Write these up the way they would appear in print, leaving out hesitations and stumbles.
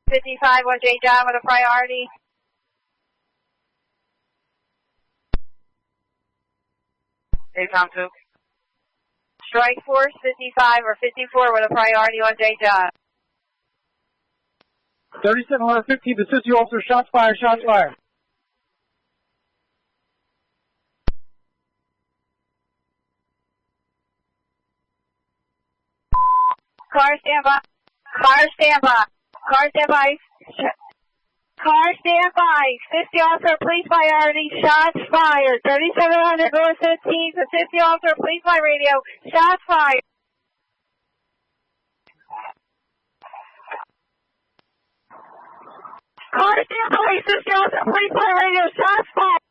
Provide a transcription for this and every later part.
55 was J. John with a priority. A-Town 2. Strike Force 55 or 54 with a priority on J. John. 3715, the city officer, shots fired, shots fired. Car standby. Car standby. Car standby. Car standby. 50 officer, police priority. Shots fired. 3700 North 15. The 50 officer, police by radio. Shots fired. Car standby. 50 officer, police by radio. Shots fired.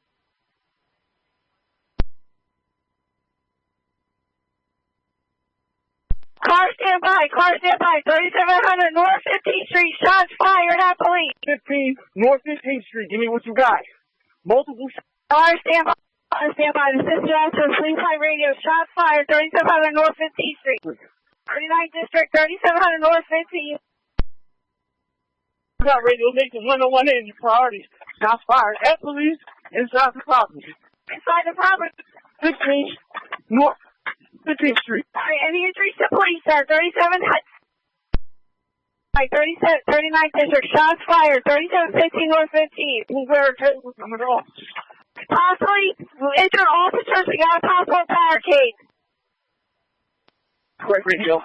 Car standby, 3700 North 15th Street, shots fired at police. 15 North 15th Street, give me what you got. Multiple shots. Car standby, the city officer, police by radio, shots fired, 3700 North 15th Street. 39th District, 3700 North 15th. Got radio station 101 in your priorities. Shots fired at police inside the property. Inside the property. 15 North 15th Street. Alright, any injuries to police, sir? 39th District, shots fired, 3715 North 15th. Possibly injured officers, we got a possible barricade. Correct radio.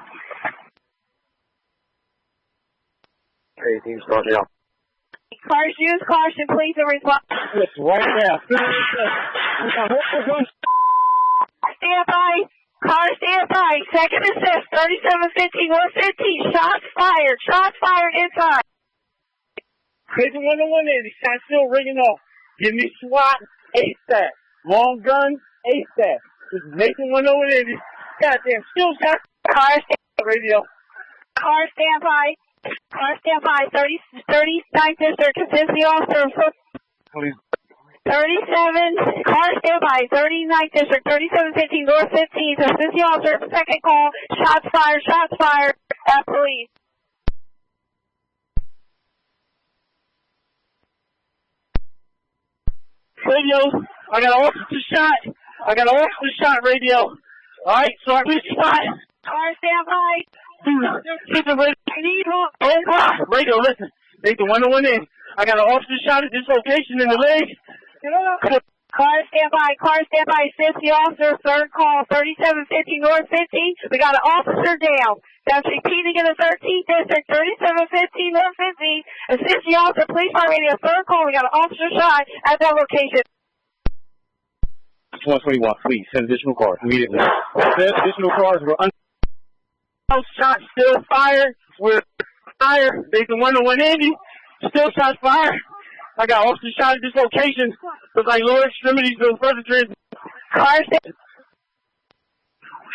Hey, team start now. Cars use caution, please, and respond. Yes, right now. Stand by. Car standby, second assist, 3715 North 15, shots fired inside. Crazy 101 in, shot still ringing off. Give me SWAT ASAP. Long gun ASAP. This is Nathan 101 in, goddamn still shot. Car standby. Radio. Car standby, 39th District, assist the officer. Please. 37, car standby, 39th District, 3715 North 15th, assist the officer, second call, shots fired at police. Radio, I got an officer shot radio. Alright, so I missed shot. Car standby. I need help. Radio, listen, Nathan 101 in. I got an officer shot at this location in the leg. Car standby, assist the officer, third call, 3715 North 15. We got an officer down. That's repeating in the 13th District, 3715 North 15. Assist the officer, police by radio, third call. We got an officer shot at that location. 121, please, send additional cars immediately. Additional cars were shots still fired. We're fired. Nathan 101 Andy. Still shots fired. I got officer shot at this location. Looks like lower extremities of further transit. Car standby.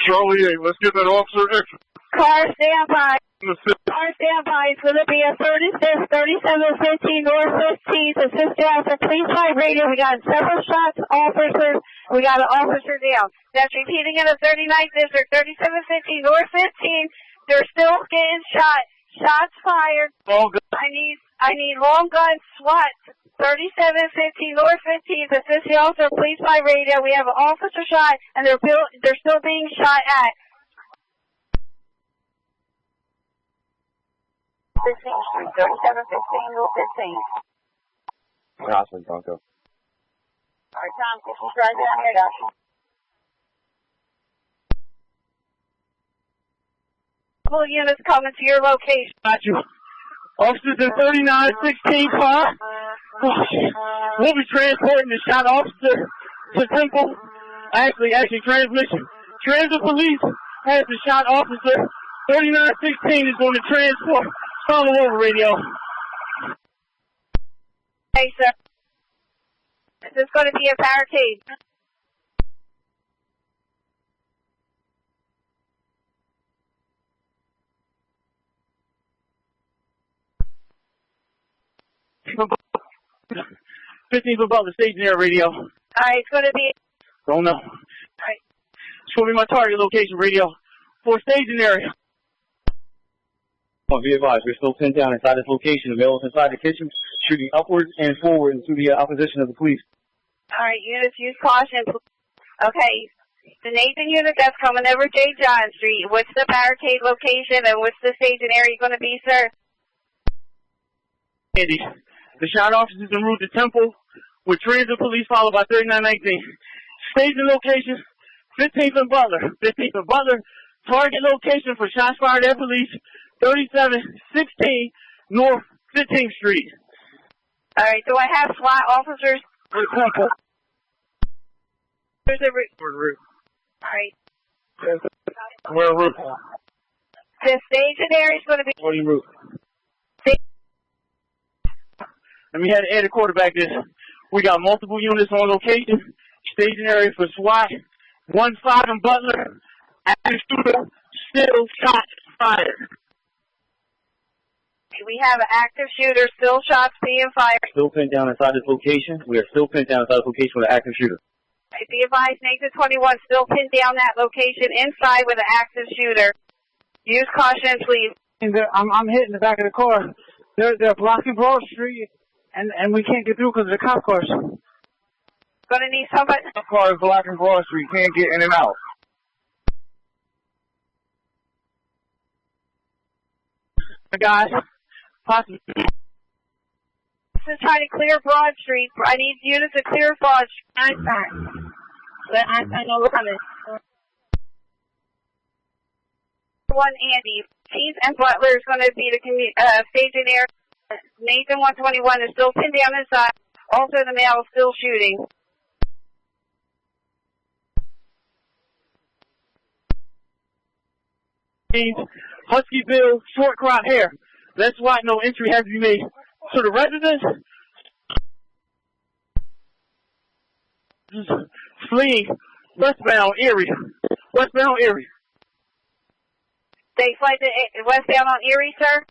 Charlie 8, let's get that officer extra. Car standby. It's going to be a 36, 3715 North 15th. Assist the officer, please by radio. We got several shots, officers. We got an officer down. That's repeating in the 39th District, 3715 North 15th. They're still getting shot. Shots fired. I need long gun SWAT. 3715 North 15th. Assist the officer, police by radio. We have an officer shot, and they're still being shot at 15th Street, 3715 North 15th. Jocelyn, Bronco. All right, Tom, if you drive down here, Jocelyn. Couple units coming to your location. Got you. Officers in 3916 car. We'll be transporting the shot officer to Temple. Actually, transmission. Transit police has the shot officer. 3916 is going to transport. Follow over radio. Hey, sir. This is going to be a barricade. $15 above the staging area radio. Alright, it's going to be... Don't know. Alright. It's going to be my target location radio for staging area. Be advised, we're still pinned down inside this location. The male is inside the kitchen, shooting upwards and forward into the opposition of the police. All right, units, use caution. Okay, the Nathan unit that's coming over J. John Street. What's the barricade location and what's the staging area going to be, sir? Andy, the shot officers en route to Temple with transit police followed by 3919. Staging location, 15th and Butler. 15th and Butler. Target location for shots fired at police, 3716 North 15th Street. All right, do I have SWAT officers? With Temple. There's a route. We're All right. en route. The staging area is going to be... What en route? Let me add a quarterback this. We got multiple units on location. Staging area for SWAT. 1-5 in Butler. Active shooter. Still shots fired. We have an active shooter, still shots being fired. Still pinned down inside this location. We are still pinned down inside this location with an active shooter. Be advised, Nathan 21 still pinned down that location inside with an active shooter. Use caution, please. I'm hitting the back of the car. They're blocking Broad Street, and we can't get through because of the cop cars. Gonna need somebody. The car is blocking Broad Street. Can't get in and out. Guys, possibly. Just trying to clear Broad Street. I need units to clear Broad Street. I'm sorry. But I know we're coming. One Andy. Keith and Butler is going to be the staging area. Nathan 121 is still pinned down inside. Also, the male is still shooting. Husky bill, short crop hair. That's why no entry has to be made to the residents. Fleeing westbound area. Westbound area. They flight to westbound on Erie, sir?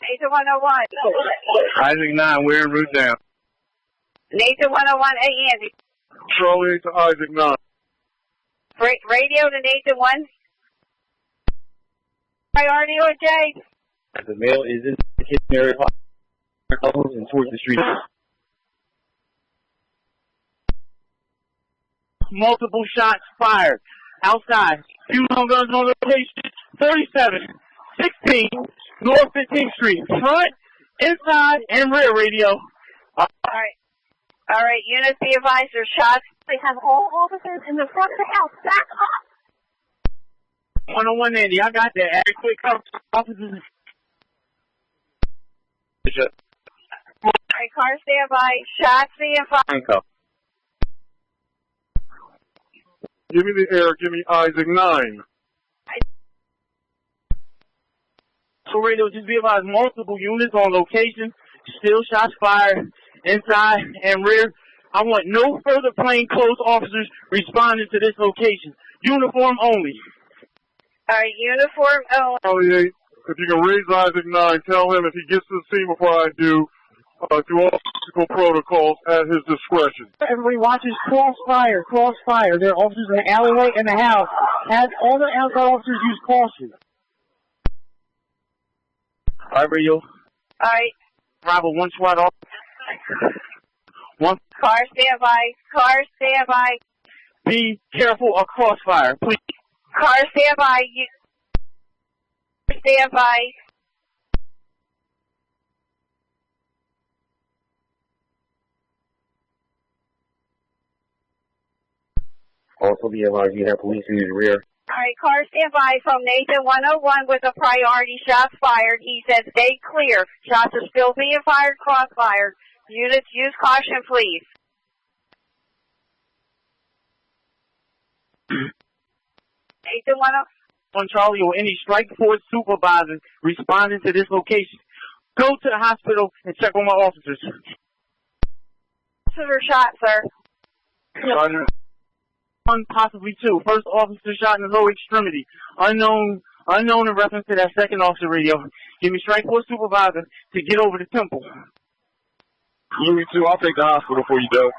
Nathan 101. Isaac 9, we're en route down. Nathan 101, hey Andy. Charlie to Isaac 9. Radio to Nathan 1. Priority or Jay? The male is in the kitchen area and towards the street. Multiple shots fired outside. Two long guns on location. 3716 North 15th Street. Front, inside, and rear radio. All right, units be advised, there's shots. They have all officers in the front of the house. Back up! 101 Andy, I got that. Add quick cover. Officers. All right, car stand by. Shots being fired. Give me the air, give me Isaac 9. So radio, just be advised, multiple units on location. Still shots fired inside and rear. I want no further plainclothes officers responding to this location. Uniform only. All right, uniform only. Charlie 8, if you can raise Isaac 9, tell him if he gets to the scene before I do all physical protocols at his discretion. Everybody watches crossfire. There are officers in the alleyway and the house. Have all the outside officers use caution. All right, radio. All right. Bravo, 1 SWAT off. 1. Car stand by. Car stand by. Be careful of crossfire, please. Car stand by. Stand by. Also be advised, you have police in his rear. All right, car stand by from Nathan 101 with a priority. Shots fired. He said stay clear. Shots are still being fired, crossfire. Units, use caution, please. Nathan 101. Charlie or any strike force supervisor responding to this location. Go to the hospital and check on my officers. Officer shot, sir. Sergeant. 1, possibly 2. First officer shot in the lower extremity. Unknown in reference to that second officer radio. Give me strike force supervisor to get over to Temple. Louis 2, I'll take the hospital for you, Doe.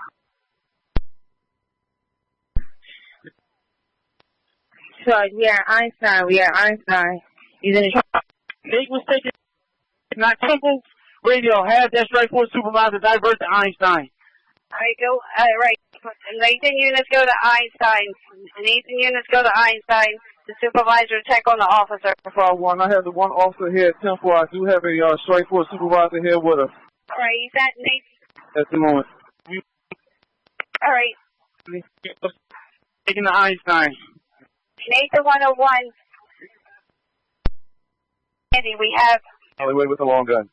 Detroit. We are Einstein. We are Einstein. He's in the Nate was taken, not Temple. Radio, have that strike force supervisor divert to Einstein. All right, go. Right. Nathan units go to Einstein. Nathan units go to Einstein. The supervisor check on the officer. 5-1. I have the one officer here at Temple. I do have a strike force supervisor here with us. All right, he's at Nathan. At the moment. All right. Taking to Einstein. Nathan 101. Andy, we have. Alleyway with the long gun.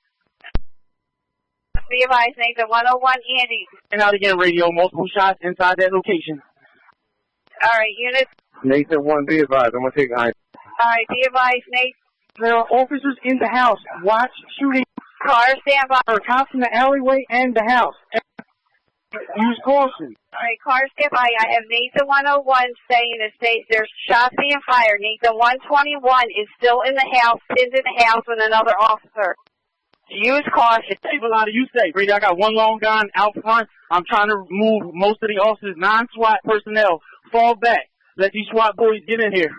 Be advised, Nathan 101, Andy. And out again, radio, multiple shots inside that location. All right, units. Nathan 1, be advised. I'm going to take Einstein. All right, be advised, Nate. There are officers in the house. Watch shooting. Car, stand by. There are cops in the alleyway and the house. Use caution. All right, car, stand by. I have Nathan 101 saying there's shots being fired. Nathan 121 is still in the house, pinned in the house with another officer. Use caution. You say, Brady, I got one long gun out front. I'm trying to move most of the officers, non-SWAT personnel. Fall back. Let these SWAT boys get in here.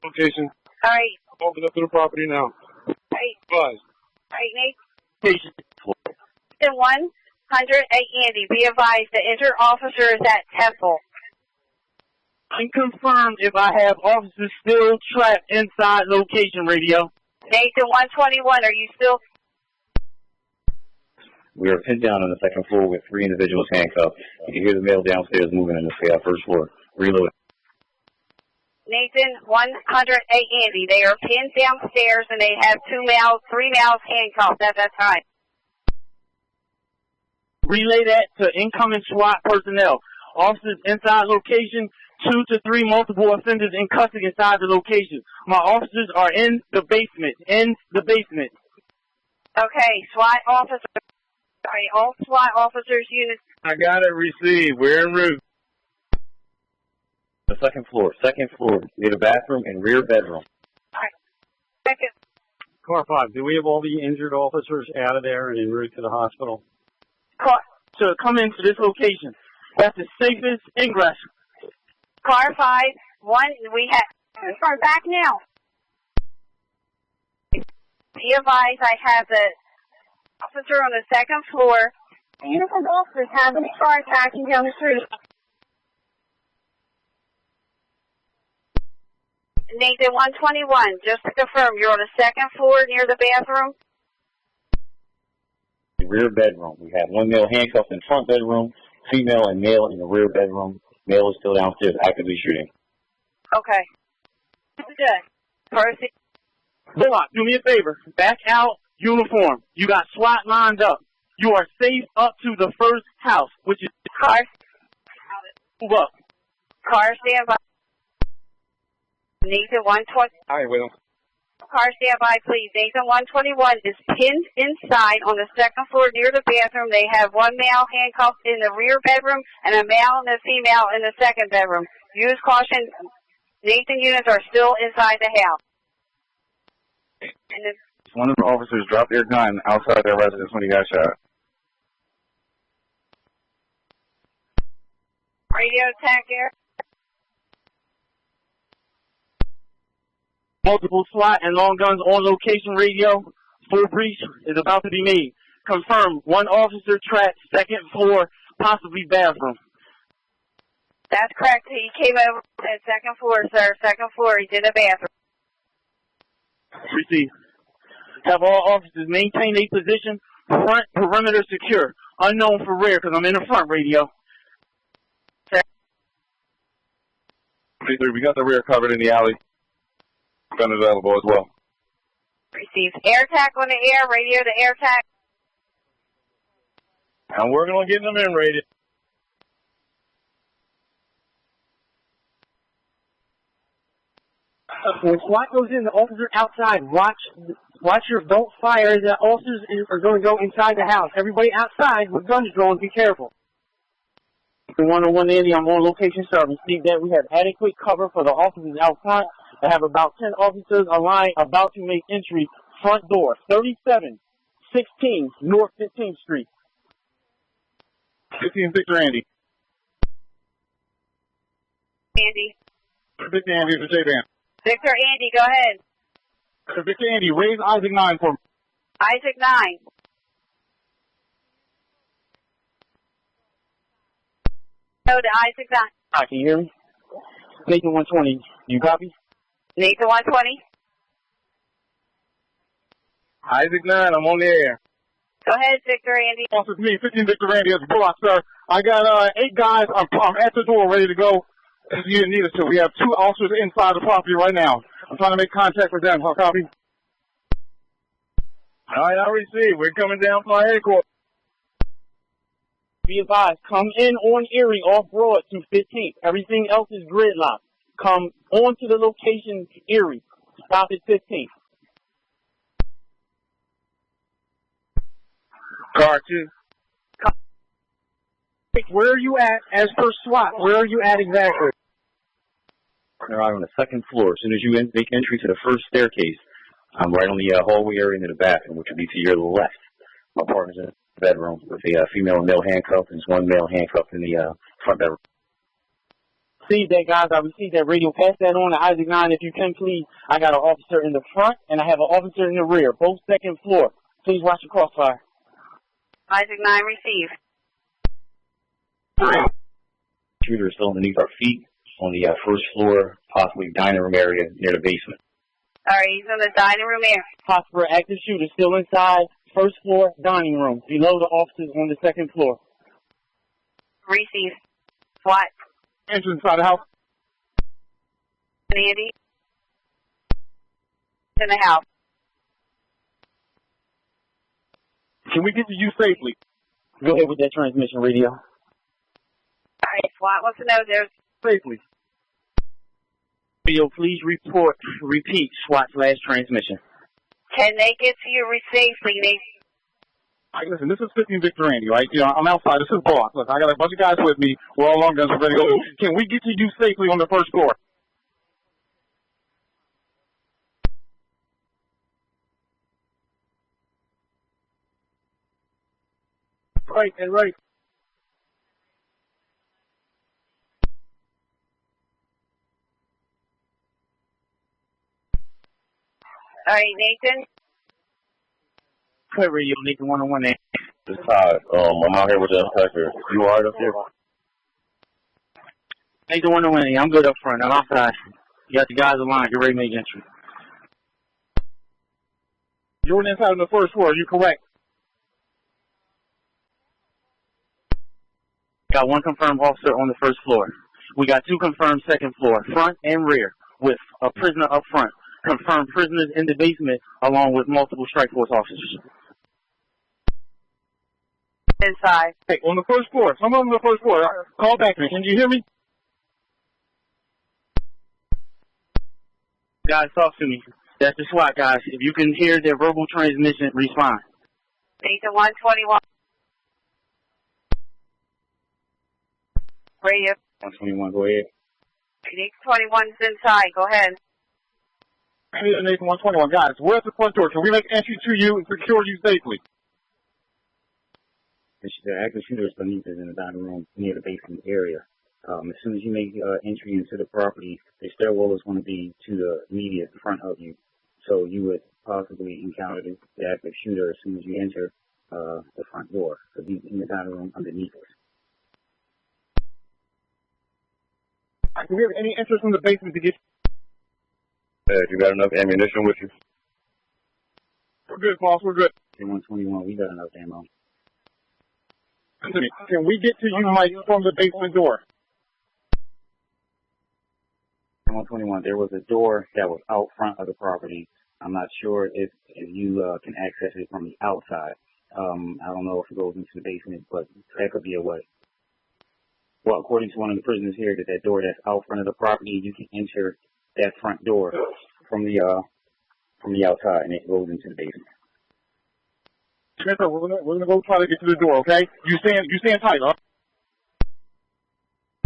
Location. All right. Open up to the property now. All right. Advised. All right, Nate. Station. 108, Andy. Be advised, the injured officer is at Temple. Unconfirmed if I have officers still trapped inside location, radio. Nathan 121, are you still? We are pinned down on the second floor with 3 individuals handcuffed. You can hear the male downstairs moving in the first floor. Reload. Nathan 108, Andy. They are pinned downstairs and they have 3 males handcuffed at that time. Relay that to incoming SWAT personnel. Officers inside location, 2 to 3 multiple offenders in custody inside the location. My officers are in the basement. Okay, SWAT officers. Sorry, all SWAT officers units. I got it received. We're en route. The second floor. Near the bathroom and rear bedroom. All right. Second. Car 5, do we have all the injured officers out of there and en route to the hospital? Car. To come into this location. That's the safest ingress. Car 5, 1, we have. Start back now. Be advised, I have the officer on the second floor. Uniformed officers have a car attacking down the street. Nathan 121, just to confirm, you're on the second floor near the bathroom? The rear bedroom. We have 1 male handcuffed in front bedroom, female and male in the rear bedroom. Male is still downstairs actively shooting. Okay. Good. Proceed. Hold on, do me a favor. Back out, uniform. You got SWAT lined up. You are safe up to the first house, which is Car. move up. Car stand by. Nathan 120. All right, wait on. Car stand by, please. Nathan 121 is pinned inside on the second floor near the bathroom. They have 1 male handcuffed in the rear bedroom and a male and a female in the second bedroom. Use caution. Nathan units are still inside the house. And One of the officers dropped their gun outside their residence when he got shot. radio attack here. Multiple SWAT and long guns on location radio. Full breach is about to be made. Confirm 1 officer trapped, second floor, possibly bathroom. That's correct. He came over at second floor, sir. Second floor. He's in the bathroom. Receive. Have all officers maintain a position. Front perimeter secure. Unknown for rear because I'm in the front radio. 3-3, we got the rear covered in the alley. Gun available as well. Receive. Air attack on the air. Radio to air attack. I'm working on getting them in rated. When SWAT goes in, the officer outside, watch your, don't fire. The officers are going to go inside the house. Everybody outside with guns drawn, be careful. 101 Andy, I'm on location service. See that we have adequate cover for the officers out front. I have about 10 officers aligned about to make entry. Front door, 3716 North 15th Street. 15 Victor Andy. Andy. Victor Andy, it's a J-Band. Victor Andy, go ahead. Victor Andy, raise Isaac 9 for me. Isaac 9. Go to Isaac 9. Hi, can you hear me? Nathan 120, you copy? Nathan 120. Isaac 9, I'm on the air. Go ahead, Victor Andy. Officer, it's me, 15 Victor Andy, it's Bullock, sir. I got 8 guys. I'm at the door ready to go. If you need us to. We have 2 officers inside the property right now. I'm trying to make contact with them. Copy? All right, I receive. We're coming down from our headquarters. Be advised, come in on Erie off Broad to 15th. Everything else is gridlocked. Come on to the location Erie. Stop at 15th. Car 2. Where are you at as per SWAT? Where are you at exactly? They're out on the 2nd floor. As soon as you make entry to the first staircase, I'm right on the hallway area into the bathroom, which would be to your left. My partner's in the bedroom with a female and male handcuffed, and there's one male handcuffed in the front bedroom. See that, guys. I received that radio. Pass that on to Isaac 9 if you can, please. I got an officer in the front, and I have an officer in the rear, both 2nd floor. Please watch your crossfire. Isaac 9, receive. Shooter is still underneath our feet on the 1st floor, possibly dining room area near the basement. All right, he's in the dining room area. Possible active shooter still inside 1st floor dining room, below the officers on the 2nd floor. Receive. SWAT. Enter inside the house. Andy. In the house. Can we get to you safely? Go ahead with that transmission radio. All right, SWAT wants to know there's Safely. Radio, please repeat SWAT's last transmission. Can they get to you safely, Nathan? All right, listen, this is 15 Victor Andy, right? You know, I'm outside. This is Bullock. Look, I got a bunch of guys with me. We're all long guns. We're ready to go. Can we get to you safely on the 1st floor? Right, and right. All right, Nathan. Clear radio, Nathan 101. This is Todd. I'm out here with the inspector. You all right up there? Nathan 101. I'm good up front. I'm outside. You got the guys aligned. Get ready to make entry. You're inside on the 1st floor. Are you correct? Got 1 confirmed officer on the 1st floor. We got 2 confirmed 2nd floor, front and rear, with a prisoner up front. Confirmed prisoners in the basement, along with multiple strike force officers. Inside. Hey, on the 1st floor. Someone on the 1st floor. Call back to me. Can you hear me? Guys, talk to me. That's the SWAT, guys. If you can hear their verbal transmission, respond. Nathan 121. Radio. 121, go ahead. Nathan 21's inside. Go ahead. Nathan 121. Guys, we're at the front door. Can we make entry to you and secure you safely? The active shooter is beneath us in the dining room near the basement area. As soon as you make entry into the property, the stairwell is going to be to the immediate front of you. So you would possibly encounter the active shooter as soon as you enter the front door. So he's in the dining room underneath us. Do we have any interest in the basement to get? You got enough ammunition with you? We're good, boss. We're good. 121, we got enough ammo. Can we get to you, Mike, from the basement door? 121, there was a door that was out front of the property. I'm not sure if you can access it from the outside. I don't know if it goes into the basement, but that could be a way. Well, according to one of the prisoners here, that door that's out front of the property, you can enter that front door from the outside, and it goes into the basement. Spencer, we're gonna go try to get to the door, okay? You stand tight, huh?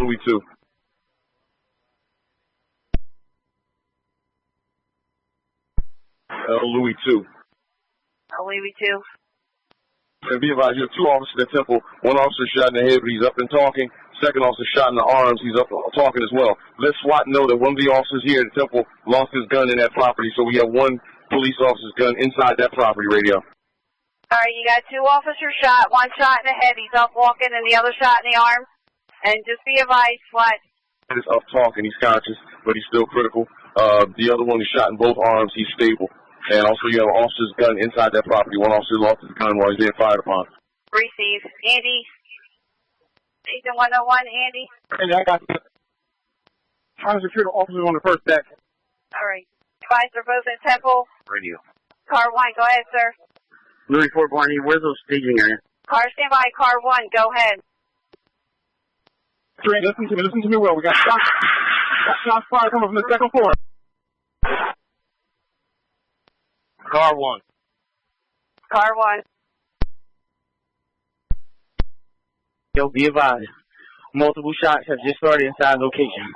Louis 2. Louis 2. Louis 2. And be advised, you have 2 officers at Temple. 1 officer shot in the head, but he's up and talking. Second officer shot in the arms. He's up talking as well. Let SWAT know that one of the officers here at the Temple lost his gun in that property, so we have one police officer's gun inside that property. Radio. All right, you got 2 officers shot, 1 shot in the head. He's up walking, and the other shot in the arm. And just be advised, SWAT. He's up talking. He's conscious, but he's still critical. The other one is shot in both arms. He's stable. And also, you have an officer's gun inside that property. One officer lost his gun while he's being fired upon. Receive. Andy. Agent 101, Andy. And I got trying to secure the officers on the first deck. All right. Advised they're both in Temple. Radio. Car 1, go ahead, sir. Louis Fort Barney, where's those staging area? Car stand by. Car 1, go ahead. Listen to me well. We got shots fired coming from the second floor. Car 1. Car 1. Yo, be advised. Multiple shots have just started inside location.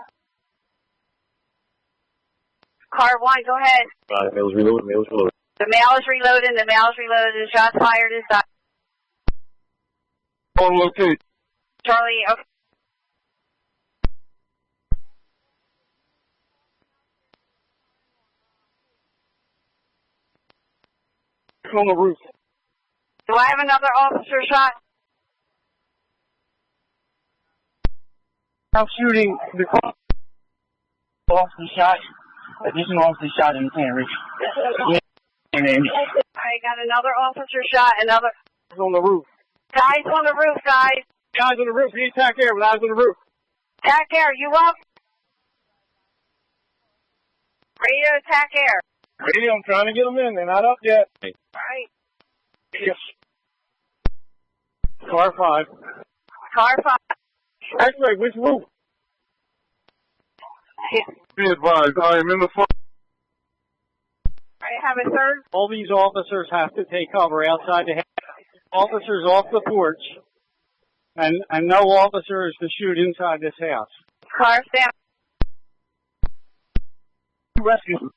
Car 1, go ahead. Mail is reloaded. The mail is reloading. The mail is reloaded. The shots fired inside. On location. Charlie, okay. On the roof. Do I have another officer shot? I'm shooting the officer shot. Additional officer shot in the hand, Rich. I got another officer shot. Another. On the roof. Guys on the roof, guys. Guys on the roof. He attack air, but guys on the roof. Attack air, you up? Radio attack air. Radio, I'm trying to get them in. They're not up yet. All right. Yes. Car 5. Car 5. Actually, which roof? Be advised, I am in the front. I have a third. All these officers have to take cover outside the house. Officers off the porch, and no officer is to shoot inside this house. Car stand. Rescue.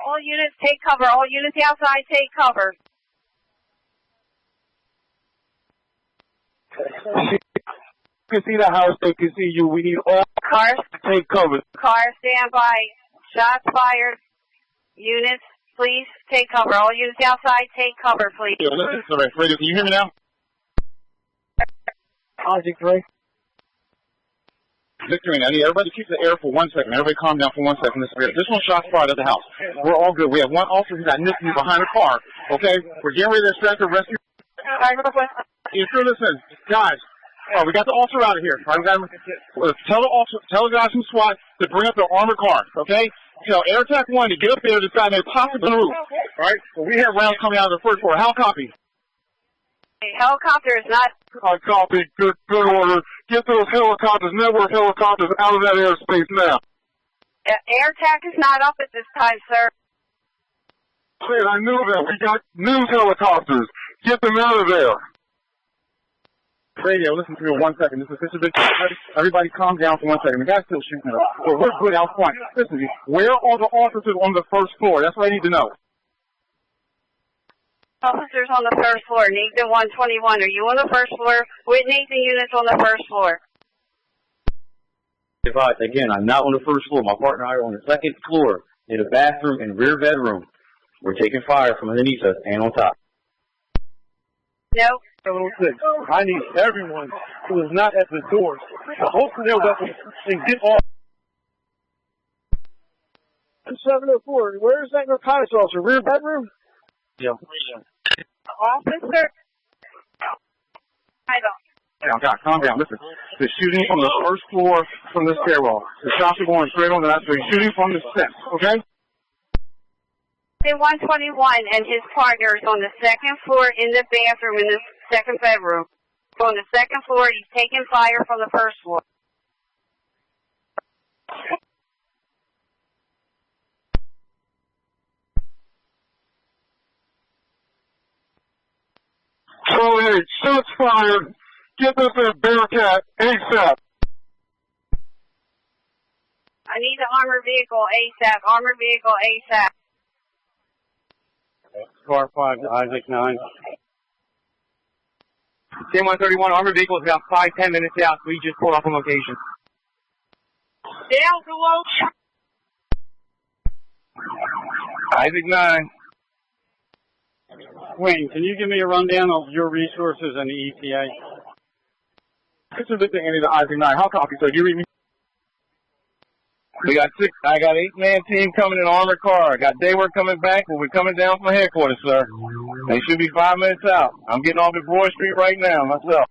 All units take cover. All units outside take cover. You can see the house, they can see you. We need all cars to take cover. Car stand by. Shots fired. Units, please take cover. All units outside take cover, please. Yeah, listen, sorry, Radio, can you hear me now? Object 3. Victory, I need everybody to keep the air for 1 second. Everybody calm down for 1 second. This one shot fired at the house. We're all good. We have one officer who got nicked behind the car. Okay? We're getting ready to extract the rescue. If you're listening, guys, we got the officer out of here. Right, tell the guys from SWAT to bring up their armored car. Okay? Air Attack 1 to get up there to decide they're possibly on the roof. All right? So we have rounds coming out of the first floor. How copy? Helicopter is not. I copy. Good order. Get those helicopters, network helicopters, out of that airspace now. Air attack is not up at this time, sir. Shit, I knew that. We got news helicopters. Get them out of there. Radio, listen to me 1 second. This is Big. Everybody calm down for 1 second. The guy's still shooting at us. We're good out front. Listen, where are the officers on the first floor? That's what I need to know. Officers on the first floor. Nathan 121. Are you on the first floor? With Nathan units on the first floor. Again, I'm not on the first floor. My partner and I are on the second floor in the bathroom and rear bedroom. We're taking fire from underneath us and on top. No. 706. I need everyone who is not at the doors to open their weapons and get off. 704. Where is that narcotics officer? Rear bedroom? Yeah. Officer. Calm down. Listen, they're shooting from the first floor from the stairwell. The shots are going straight on that. They're shooting from the steps. Okay? 121 and his partner is on the second floor in the bathroom in the second bedroom. So on the second floor, he's taking fire from the first floor. So, hey, shots fired. Get this in Bearcat ASAP. I need the armored vehicle ASAP. Armored vehicle ASAP. Car 5 to Isaac 9. 10 131, armored vehicle is about 5-10 minutes out. We just pulled off on location. Down to low. Isaac 9. Wayne, can you give me a rundown of your resources and the ETA? This is the thing, Andy, the Isaac 9. How copy, sir? Do you read me? I got 8-man team coming in armored car. I got day work coming back. We'll be coming down from headquarters, sir. They should be 5 minutes out. I'm getting off at Broad Street right now myself.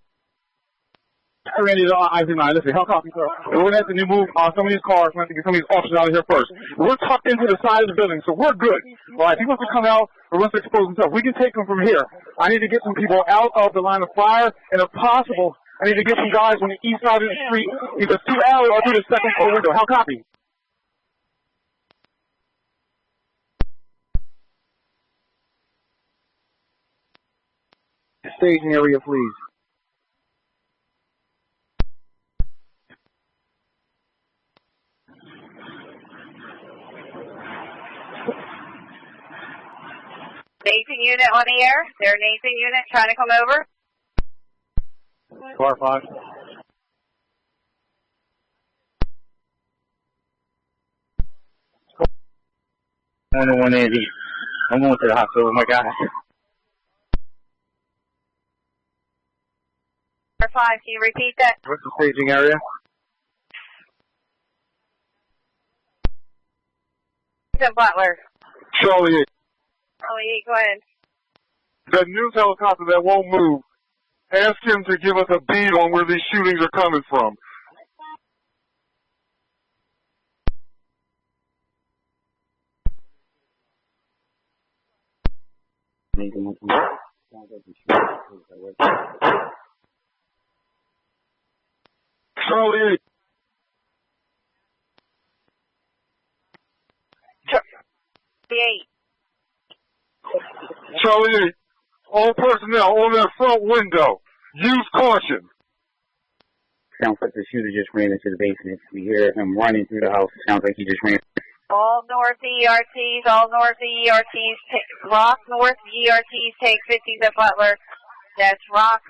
Randy, Isaac 9. Listen, how copy, sir? We're going to have to move some of these cars. We're going to have to get some of these officers out of here first. We're tucked into the side of the building, so we're good. All right, if he wants to come out or wants to expose himself, we can take him from here. I need to get some people out of the line of fire, and if possible, I need to get some guys on the east side of the street, either through alley or through the second floor window. How copy? Staging area, please. Nathan unit on the air. Their Nathan unit trying to come over. Car 5. I'm going to the hospital with my guys. Car 5, can you repeat that? What's the staging area? Butler. Charlie 8. Charlie 8, go ahead. That news helicopter that won't move, ask him to give us a beat on where these shootings are coming from. Charlie 8. Charlie 8. Charlie 8. All personnel on that front window. Use caution. Sounds like the shooter just ran into the basement. We hear him running through the house. Sounds like he just ran. All north ERTs, Rock North ERTs take 50s at Butler. That's Rock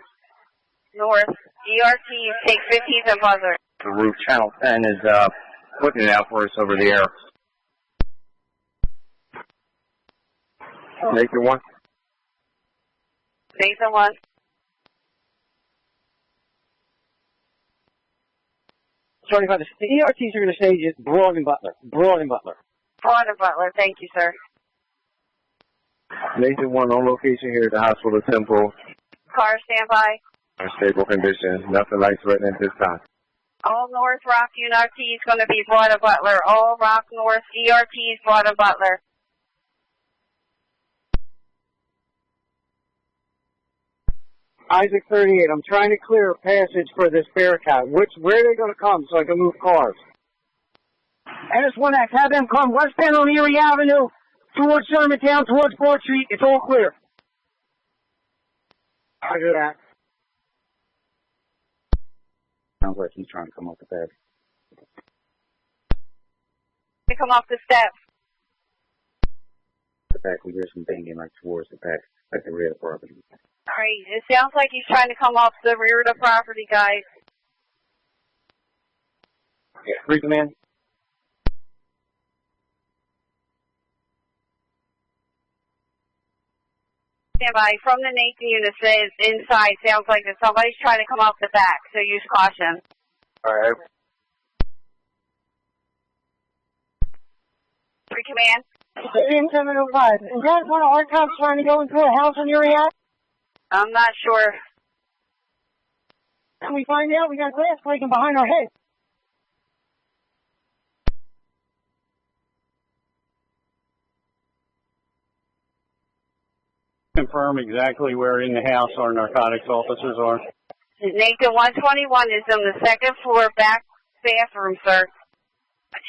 North ERTs take 50s at Butler. The roof channel 10 is putting it out for us over the air. Nathan 1. Nathan 1. Sorry about this. The ERTs are going to stage it Broad and Butler. Broad and Butler, thank you, sir. Nathan 1 on location here at the hospital Temple. Car standby. Stable condition. Nothing like threatening at this time. All North Rock ERT is going to be Broad and Butler. All Rock North ERTs, Broad and Butler. Isaac 38, I'm trying to clear a passage for this Bearcat. Where are they going to come so I can move cars? NS1X, have them come westbound on Erie Avenue, towards Shermantown, towards Broad Street. It's all clear. Roger that. Sounds like he's trying to come off the bed. They come off the steps. The back, we hear some banging like towards the back, like the rear of the property. All right, it sounds like he's trying to come off the rear of the property, guys. Yeah, read command. Standby. From the Nathan unit says inside, sounds like that somebody's trying to come off the back, so use caution. All right. Free command. 705. Is that one of our cops trying to go into a house in Erie Avenue? I'm not sure. Can we find out? We got glass breaking behind our head. Confirm exactly where in the house our narcotics officers are. Nathan 121 is on the second floor back bathroom, sir.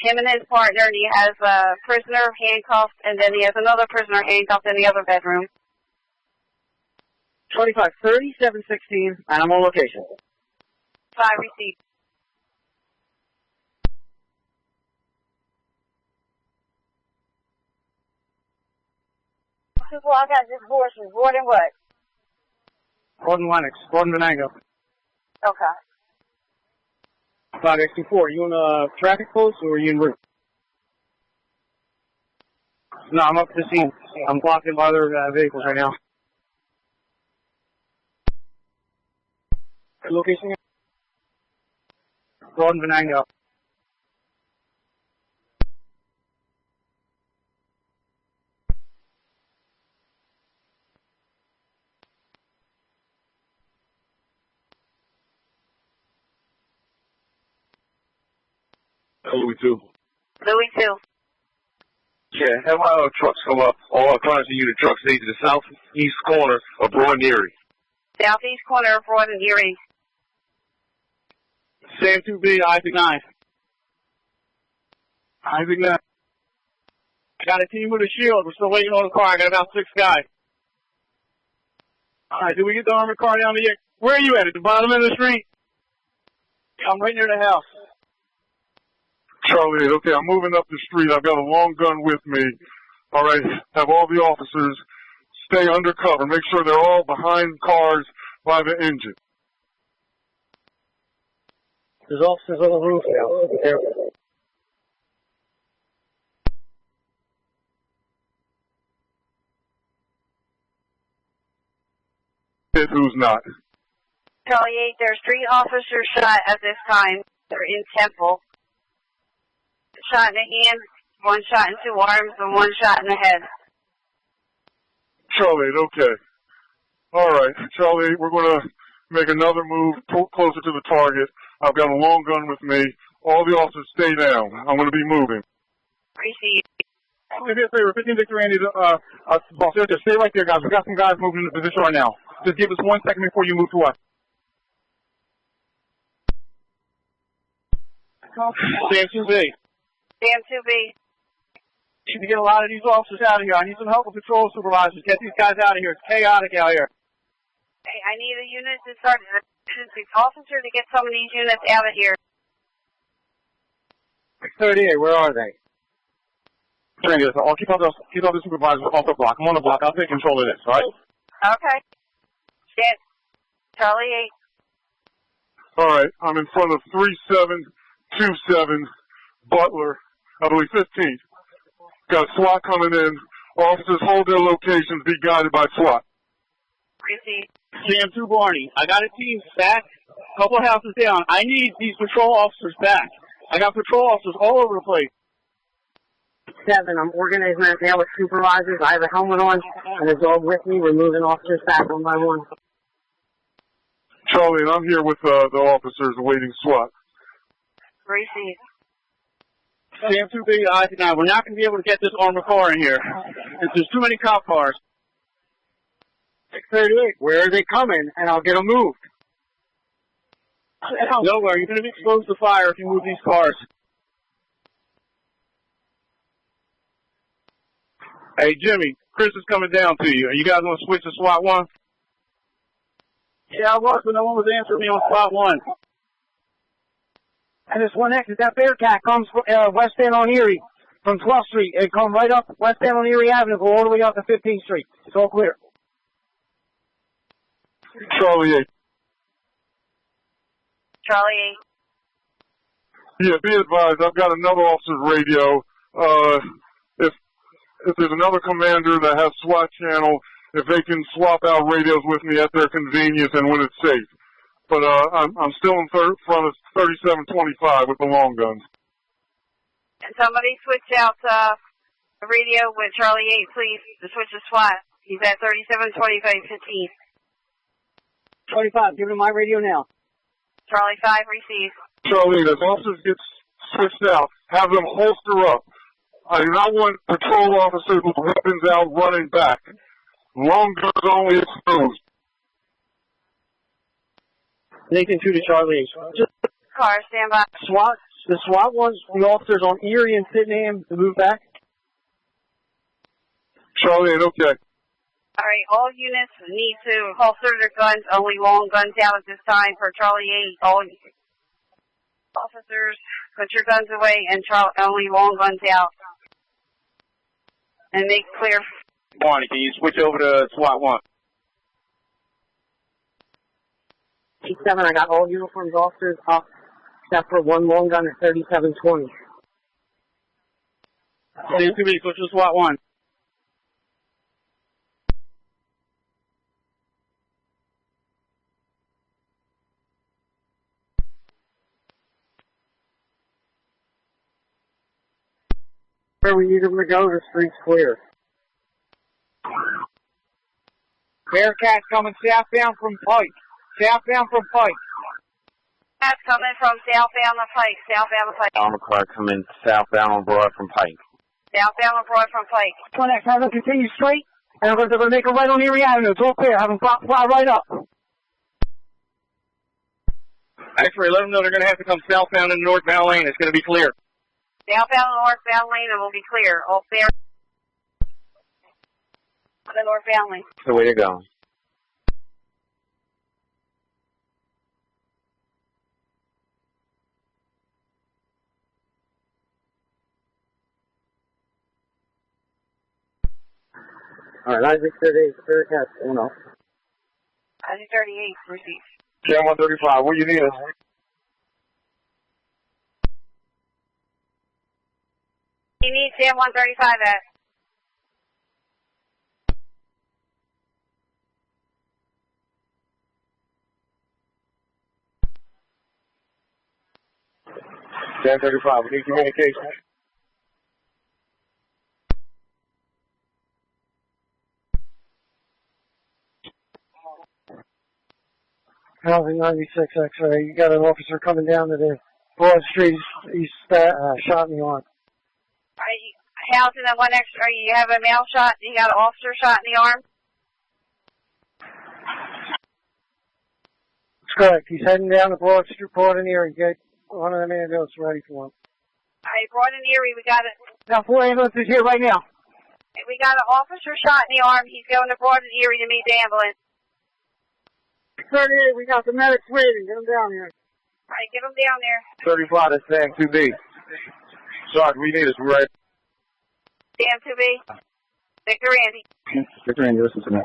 Him and his partner, and he has a prisoner handcuffed, and then he has another prisoner handcuffed in the other bedroom. 25, 3716, and I'm on location. 5 received. People, I got this horse and what and what? Gordon Lennox, Gordon Venango. Okay. 5X24, you in a traffic post or are you en route? No, I'm up to the scene. I'm blocking by other vehicles right now. Location? Gordon Venango. Louis 2. Louis 2. Yeah, have our trucks come up. All cars and unit trucks lead to the southeast corner of Broad and Erie. Southeast corner of Broad and Erie. Sam 2B, Isaac 9. Isaac 9. I got a team with a shield. We're still waiting on the car. I got about 6 guys. All right, did we get the armored car down here? Where are you at the bottom of the street? I'm right near the house. Charlie, okay, I'm moving up the street. I've got a long gun with me. All right, have all the officers stay undercover. Make sure they're all behind cars by the engine. There's officers on the roof now. There. Who's not? Charlie 8, there's 3 officers shot at this time. They're in Temple. Shot in the hand, 1 shot in 2 arms, and 1 shot in the head. Charlie, okay. All right, Charlie, we're going to make another move closer to the target. I've got a long gun with me. All the officers stay down. I'm going to be moving. Appreciate it. Do me a favor, 15 Victor Andy, stay right there, guys. We got some guys moving into position right now. Just give us 1 second before you move to us. Sam 2B. Sam 2B. Need to get a lot of these officers out of here. I need some help with patrol supervisors. Get these guys out of here. It's chaotic out here. Hey, I need a unit to start an officer to get some of these units out of here. 38, where are they? I'll keep all the supervisors off the block. I'm on the block. I'll take control of this, all right? Okay. Shit. Charlie 8. All right, I'm in front of 3727 Butler, I believe 15th. Got SWAT coming in. Officers hold their locations, be guided by SWAT. Receive. Sam 2 Barney, I got a team back, a couple of houses down. I need these patrol officers back. I got patrol officers all over the place. 7, I'm organizing right now with supervisors. I have a helmet on and a dog with me. We're moving officers back 1 by 1. Charlie, and I'm here with the officers awaiting SWAT. Receive. Sam 2B, Isaac 9. We're not going to be able to get this armored car in here. There's too many cop cars. 638, where are they coming? And I'll get them moved. Nowhere. You're going to be exposed to fire if you move these cars. Hey, Jimmy, Chris is coming down to you. Are you guys going to switch to SWAT 1? Yeah, I was, but no one was answering me on SWAT 1. And this 1X, if that Bearcat comes west end on Erie from 12th Street and come right up west end on Erie Avenue, go all the way up to 15th Street. It's all clear. Charlie 8. Charlie 8. Yeah, be advised, I've got another officer's radio. If there's another commander that has SWAT channel, if they can swap out radios with me at their convenience and when it's safe. But I'm still in front of 3725 with the long guns. And somebody switch out the radio with Charlie 8, please. To switch to SWAT. He's at 3725 15. 25, give him my radio now. Charlie 5, receive. Charlie, as officers get switched out, have them holster up. I do not want patrol officers with weapons out running back. Long guns only exposed. Nathan 2 to Charlie 8. Just Car, stand by. SWAT, the SWAT ones, the officers on Erie and Sydenham to move back. Charlie 8, okay. All right, all units need to holster their guns, only long guns out at this time for Charlie 8. All officers, put your guns away and only long guns out. And make clear. Barney, can you switch over to SWAT 1? 37. I got all uniformed officers up except for one long gun at 3720. Stand 2B, switch to SWAT 1. Where we need them to go, the street's clear. Bearcats coming southbound from Pike. Southbound from Pike. That's coming from southbound to Pike. Southbound to Pike. Armor car coming southbound on Broad from Pike. Southbound on Broad from Pike. So next, have them continue straight, and they're going to make a right on Erie Avenue. It's all clear. Have them fly right up. Actually, let them know they're going to have to come southbound in the northbound lane. It's going to be clear. Southbound and northbound lane, and we'll be clear. All clear. The northbound lane. That's the way to go. All right, Isaac 38, Bearcats, 1 up. Isaac 38, receive. Cam 135, where you need us? You need Sam 135 at. Cam 35, we need communication. Housing 96 X-ray. You got an officer coming down to the Broad Street. He's shot in the arm. Housing at 1 extra. You have a male shot. You got an officer shot in the arm. That's correct. He's heading down the Broad Street, Broad and Erie. Get one of them ambulances ready for him. All right, Broad and Erie, we got it. Now, 4 ambulances here right now. We got an officer shot in the arm. He's going to Broad and Erie to meet the ambulance. 38, we got the medics waiting. Get them down here. All right, get them down there. 35, that's Sam 2B. Sarge, we need us, we right? Sam 2B. Victor Andy. Victor Andy, listen to me.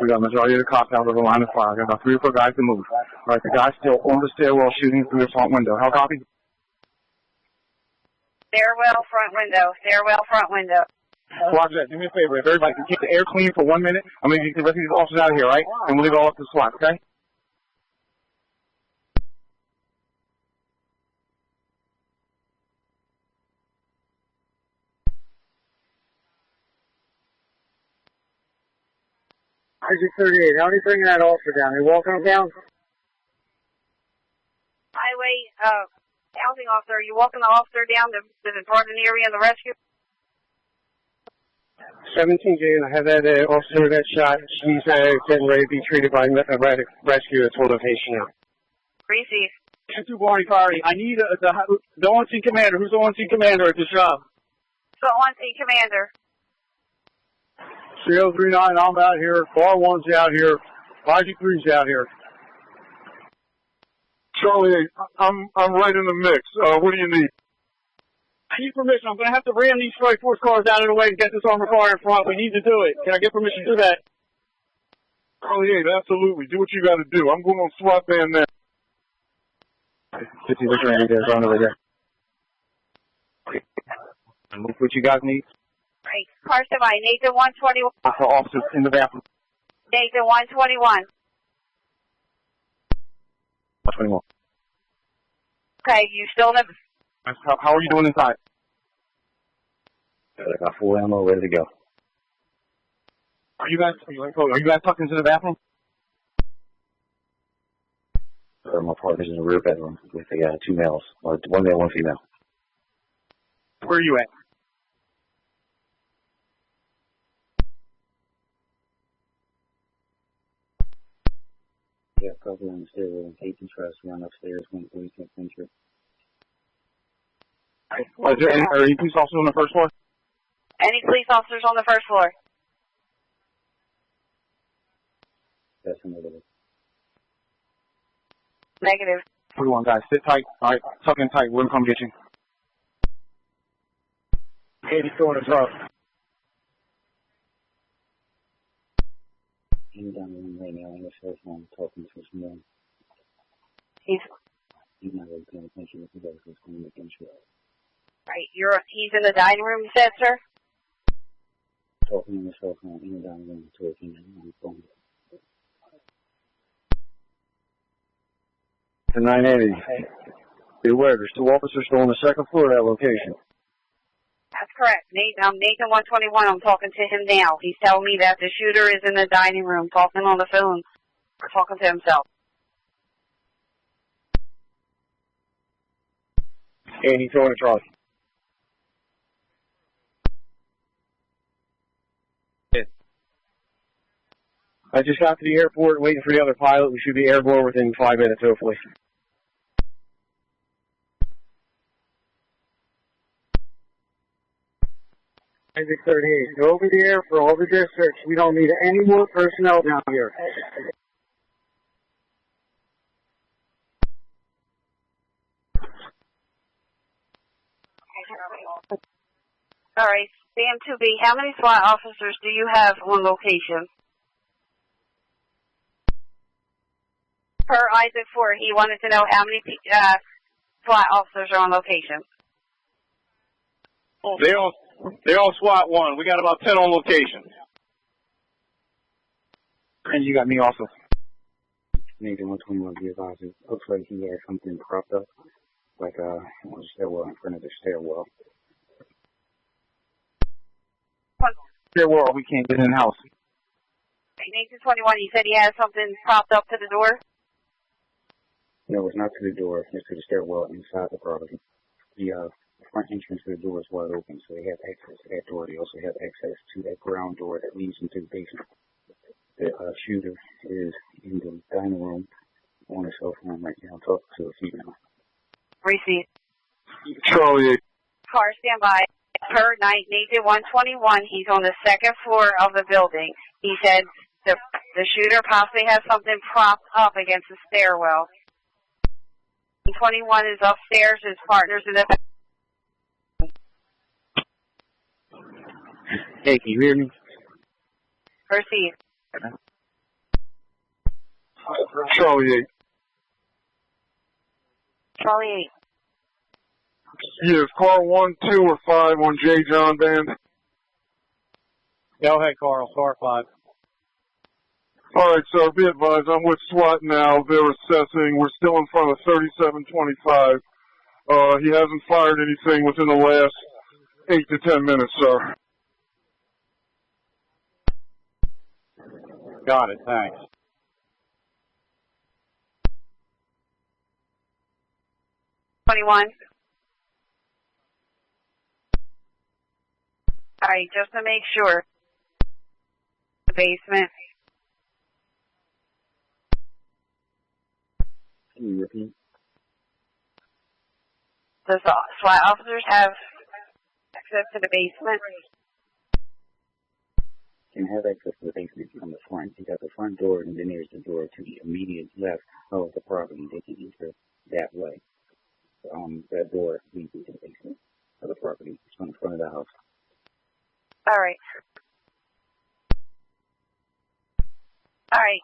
We got a majority of the cops out of the line of fire. We got about 3 or 4 guys to move. All right, the guy's still on the stairwell shooting through the front window. How copy? Stairwell front window. Stairwell front window. Roger that. Do me a favor. If everybody can keep the air clean for 1 minute, I'm going to get the rest of these officers out of here, right? And we'll leave it all up to SWAT, okay? Isaac 38, how are you bringing that officer down? Are you walking him down? Highway, housing officer, are you walking the officer down to the Broad and Erie and the rescue? 17 June, I have that officer that shot. She's getting ready to be treated by rescue at full location now. Receive. 2 Barney Fiery, I need the on-scene commander. Who's the on-scene commander at this job? So on-scene commander. CO39, I'm out here. Bar 1's out here. 5G3's out here. Charlie, I'm right in the mix. What do you need? I need permission. I'm going to have to ram these strike force cars out of the way and get this armored car in front. We need to do it. Can I get permission to do that? Charlie 8, absolutely. Do what you got to do. I'm going on SWAT van now. 50 Victor Andy, there's on over there. Move what you guys need. Right. Car survived. Nathan 121. For officers in the bathroom. Nathan 121. 121. Okay, you still in the... How are you doing inside? I got full ammo, ready to go. Are you guys tucked into the bathroom? My partner's in the rear bedroom with 2 males, 1 male, 1 female. Where are you at? Yeah, probably on the stairwell and Kate and tries to run upstairs when we can't venture. Are there any police officers on the first floor? Any police officers on the first floor? That's another one. Negative. 41 guys, sit tight. All right, tuck in tight. We'll come get you. 84 to drop. I'm down the room right now on the cell phone talking to someone. He's not really paying attention if he does this going against you. right. He's in the dining room, you said, sir? Talking on the cell phone in the dining room, talking on the phone. To 980. Beware, there's 2 officers still on the second floor of that location. That's correct. Nathan 121. I'm talking to him now. He's telling me that the shooter is in the dining room, talking on the phone, talking to himself. And he's throwing a Charlie. I just got to the airport waiting for the other pilot. We should be airborne within 5 minutes, hopefully. Isaac 38, go over there for all the districts. We don't need any more personnel down here. All right, Sam 2B, how many SWAT officers do you have on location? Per Isaac 4, he wanted to know how many SWAT officers are on location. They're on SWAT 1. We got about 10 on location. And you got me also. Nathan 121, be advised, it looks like he had something propped up, like on the stairwell, in front of the stairwell. Stairwell, we can't get in the house. Nathan 21, he said he had something propped up to the door? No, it's not to the door, it's to the stairwell inside the property. The front entrance to the door is wide open, so they have access to that door. They also have access to that ground door that leads into the basement. The shooter is in the dining room on his cell phone right now, talking to a female. Receive. Charlie 8. Car standby. Per night, Nathan 121, he's on the second floor of the building. He said the shooter possibly has something propped up against the stairwell. 21 is upstairs, his partner's in the back. Hey, can you hear me? Proceed. Charlie 8. Charlie 8. Yes, car 1, 2, or 5 on J. John Band. Go ahead, Carl. Car 5. All right, sir, be advised, I'm with SWAT now. They're assessing. We're still in front of 3725. He hasn't fired anything within the last 8 to 10 minutes, sir. Got it. Thanks. $21. All right, just to make sure. The basement. Can you repeat? Does the SWAT officers have access to the basement? Can have access to the basement from the front. You got the front door, and then there's the door to the immediate left of the property. They can enter that way. That door leads into the basement of the property. It's on the front of the house. All right. All right.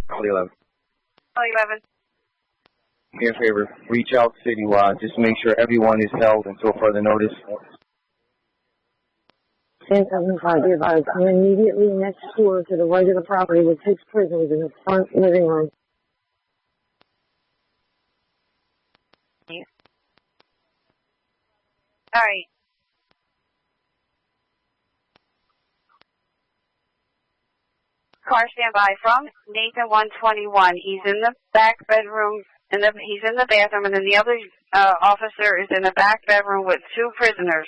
Charlie 11. Charlie 11. Do me a favor, reach out citywide. Just make sure everyone is held until further notice. 1075, be advised, I'm immediately next door to the right of the property with 6 prisoners in the front living room. All right. Car standby from Nathan 121. He's in the back bedroom, he's in the bathroom, and then the other officer is in the back bedroom with 2 prisoners.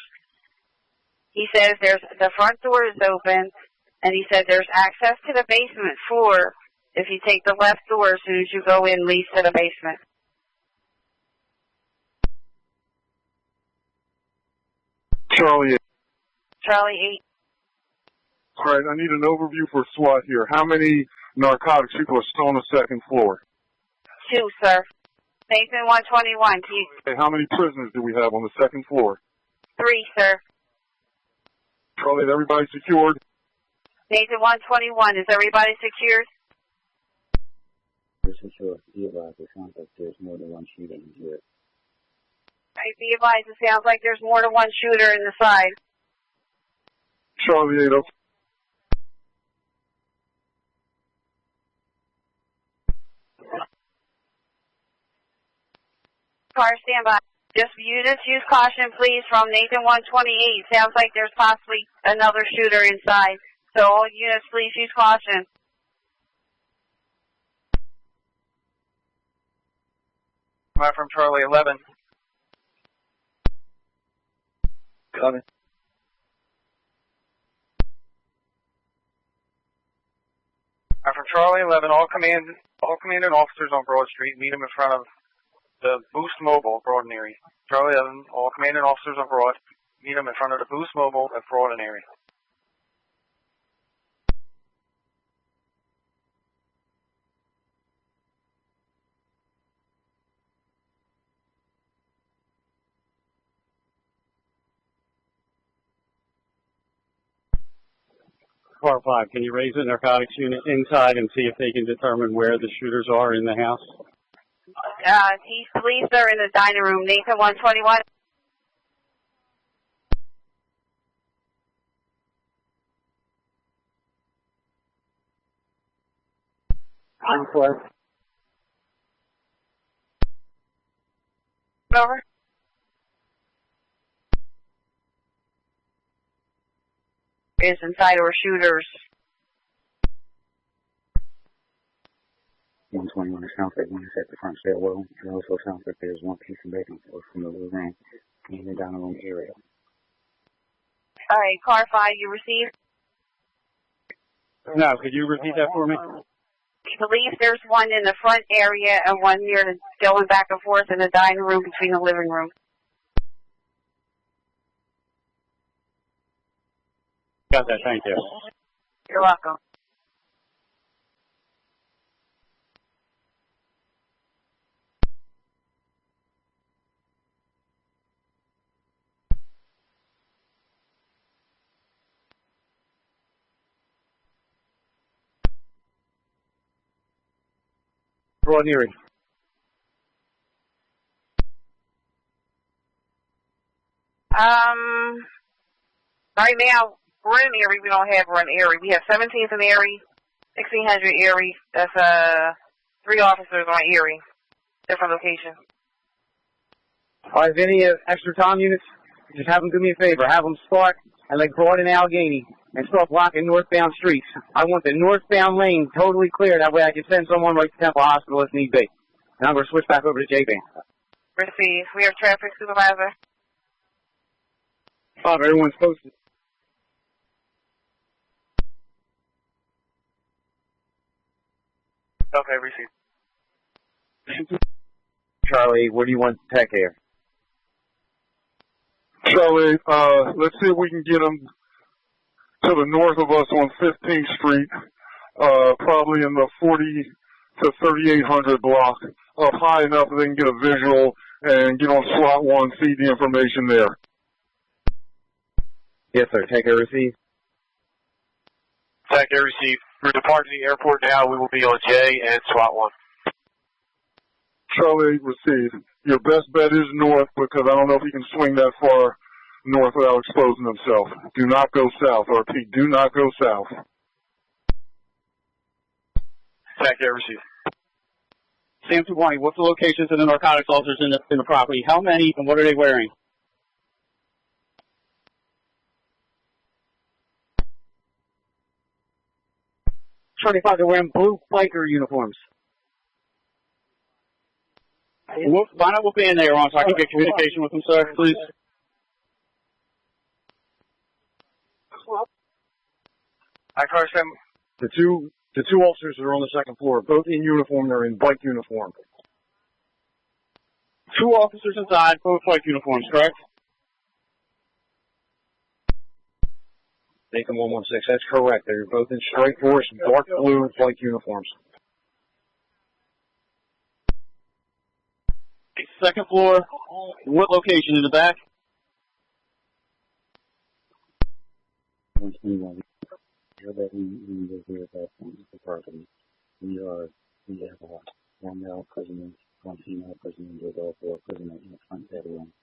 He says the front door is open, and he said there's access to the basement floor if you take the left door as soon as you go in, leads to the basement. Charlie 8. Charlie 8. All right, I need an overview for SWAT here. How many narcotics people are still on the second floor? 2, sir. Nathan 121. Okay, how many prisoners do we have on the second floor? 3, sir. Charlie, is everybody secured? Nathan 121, is everybody secured? Secure. Be advised, it sounds like there's more than one shooter in here. Alright, be advised, it sounds like there's more than one shooter in the side. Charlie 8 up. Car standby. Just units, use caution, please, from Nathan 128. Sounds like there's possibly another shooter inside. So all units, please use caution. From Charlie 11. Coming. From Charlie 11, all command and officers on Broad Street, meet them in front of the Boost Mobile, Broad and Erie. Charlie 11, all command and officers on Broad, meet them in front of the Boost Mobile at Broad and Erie. Car 5, can you raise the narcotics unit inside and see if they can determine where the shooters are in the house? Police are in the dining room. Nathan 121. Over. Is inside or shooters. 121, it sounds like one is at the front stairwell. It also sounds like there's one piece of bacon from the living room in the dining room area. All right, car 5, you received? No, could you repeat that for me? I believe there's one in the front area and one near the going back and forth in the dining room between the living room. Got that, thank you. You're welcome. Broad and Erie. Right now, we're in Erie. We don't have run Erie. We have 17th in Erie, 1600 Erie. That's 3 officers on Erie. Different locations. All right, if any extra time units, just have them do me a favor. Have them start at like Broad and Allegheny and start blocking northbound streets. I want the northbound lane totally clear. That way I can send someone right to Temple Hospital if need be. And I'm going to switch back over to J-Band. Receive. We have traffic supervisor. Bob, everyone's posted. Okay, receive. Charlie, what do you want tech here? Charlie, let's see if we can get them to the north of us on 15th Street, probably in the 40 to 3800 block, up high enough that they can get a visual and get on slot 1, see the information there. Yes, sir. Take care, receive. Take care, receive. We're departing the airport now. We will be on J and SWAT 1. Charlie, receive. Your best bet is north because I don't know if he can swing that far north without exposing himself. Do not go south, RP. Do not go south. Take care, receive. Sam 220, what's the locations of the narcotics officers in the property? How many and what are they wearing? Charlie 5, they're wearing blue biker uniforms. Find out what band they are on so I can get communication with them, sir, please. I car 7. The two officers that are on the second floor, both in uniform, they're in bike uniform. 2 officers inside, both bike uniforms, correct? Nathan 116, that's correct. They're both in straight force, dark blue bike uniforms. Second floor, what location? In the back? 121. that we were here at that point of the property. We have one male prisoner, one female prisoner, there's also a prisoner in the front bedroom.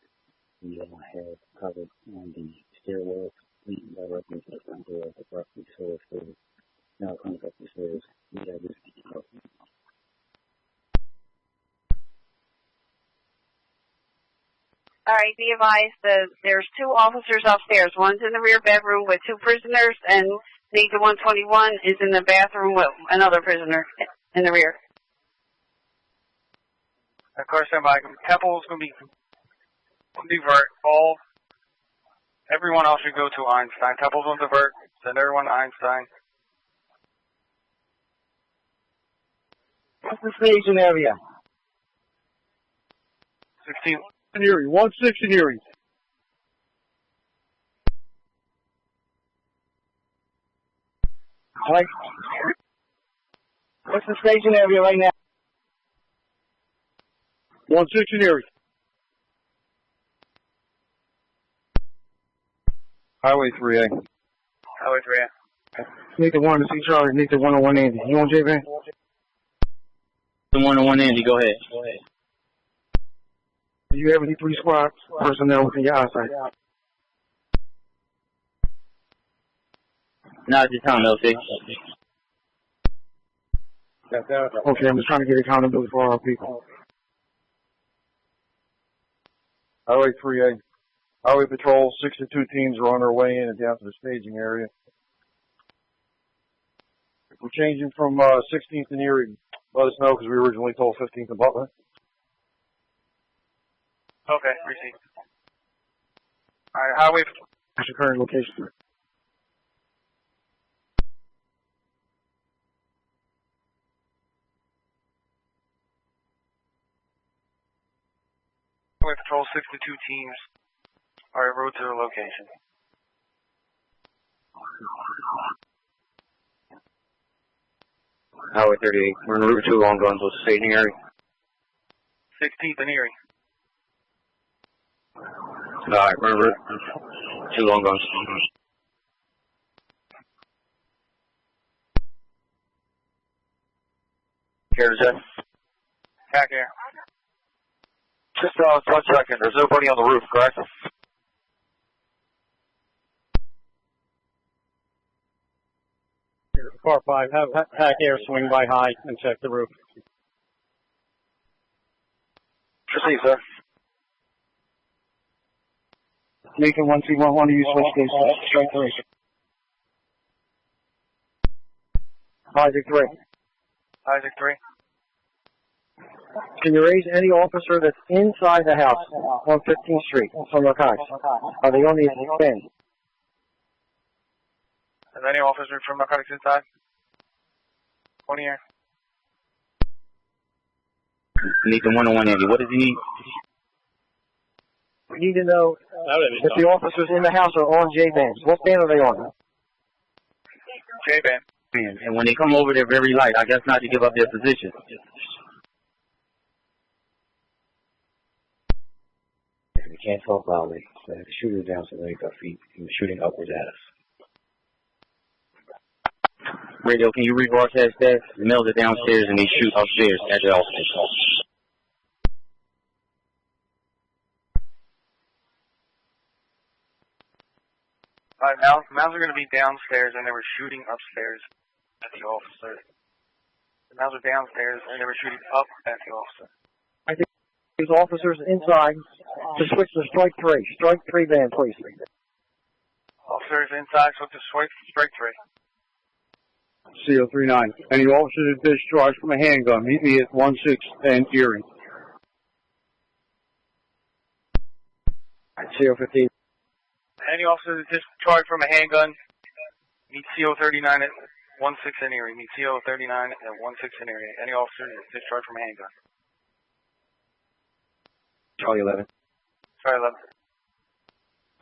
We have covered on the stairwell leading directly to the front door of the property. So if there's now comes up the stairs, we have this. All right, be advised that there's 2 officers upstairs. One's in the rear bedroom with 2 prisoners, and Nathan 121 is in the bathroom with another prisoner in the rear. Of course, Temple's going to be divert. Everyone else should go to Einstein. Temple's on divert. Send everyone to Einstein. What's the staging area? 16. In Erie, 1-6 in Erie. Right. What's the staging area right now? 1-6 in Erie. Highway 3A. Highway 3A. Need the 1 to see Charlie. Need the 101 Andy. You want J-Van? The 101 Andy, go ahead. Do you have any 3 squad personnel within your eyesight? Not at this time, LC. Okay, I'm just trying to get accountability for our people. Highway 3A. Highway Patrol, 62 teams are on their way in and down to the staging area. If we're changing from 16th and Erie, let us know because we originally told 15th and Butler. Okay, receipt. All right, Highway. What's your current location? Highway Patrol, 62 teams are en route to their location. Highway 38. We're en route to Long Guns with the staging area. 16th and Erie. Alright, we're en route to Long Guns. Here's Jeff. Back here. Just 1 second. There's nobody on the roof, correct? Car 5, have Hack Air swing by high and check the roof. Proceed, sir. Nathan 121, one of you switch these straight 3. Isaac 3. Isaac 3. Can you raise any officer that's inside the house on 15th Street from narcotics? Are they on the bend? Is any officer from narcotics inside? 20 here. Nathan 101 Andy, what does he need? We need to know if the officers in the house are on J-bands. What band are they on? J-band. And when they come over, they're very light. I guess not to give up their position. We can't talk loudly. So the shooter down to underneath our feet. He was shooting upwards at us. Radio, can you rebroadcast that? The males are downstairs and they shoot upstairs at the office. Alright, males are going to be downstairs and they were shooting upstairs at the officer. The males are downstairs and they were shooting up at the officer. I think these officers inside to switch to strike 3. Strike 3 band, please. Officers inside, switch to strike 3. CO39. Any officers discharged from a handgun, meet me at 1-6 and Erie. CO15. Any officer discharged from a handgun, meet CO39 at 1-6 in Erie. Meet CO39 at 1-6 in Erie. Any officer discharged from a handgun. Charlie 11. Charlie 11.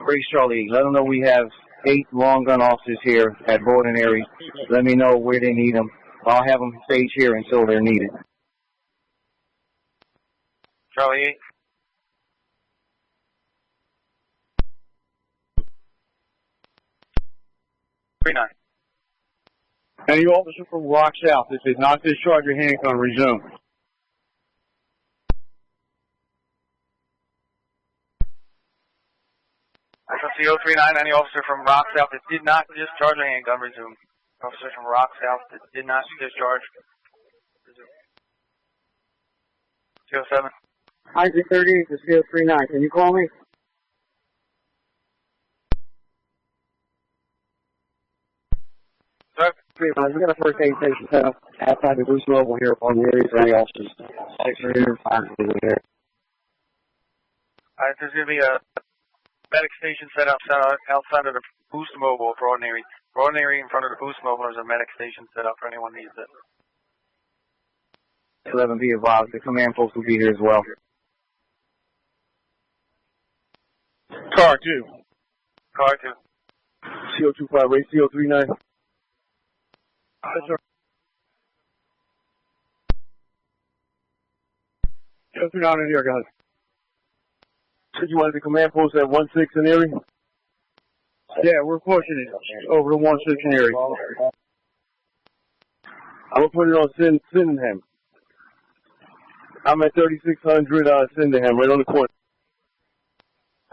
Grace Charlie, let them know we have 8 long gun officers here at Borden area. Let me know where they need them. I'll have them stage here until they're needed. Charlie 8. Any officer from Rock South that did not discharge your handgun, resume. CO39, any officer from Rock South that did not discharge a handgun, resume. Officer from Rock South that did not discharge, resume. CO7. Isaac 38 to CO39, can you call me? Sir? We got a first aid station set up outside the Boost Mobile here upon the area for any officers. 600 here. There's going to be a medic station set up outside of the Boost Mobile, Broad area. Broad area in front of the Boost Mobile, there's a medic station set up for anyone who needs it. 11 be advised, the command post will be here as well. Car 2. Car 2. CO25, rate CO39. Yes, sir. CO39 in here, guys. Said you wanted the command post at 16 in Erie? Yeah, we're pushing it over to 16 area. I'm going to put it on Sydenham. I'm at 3600 Sydenham, right on the corner.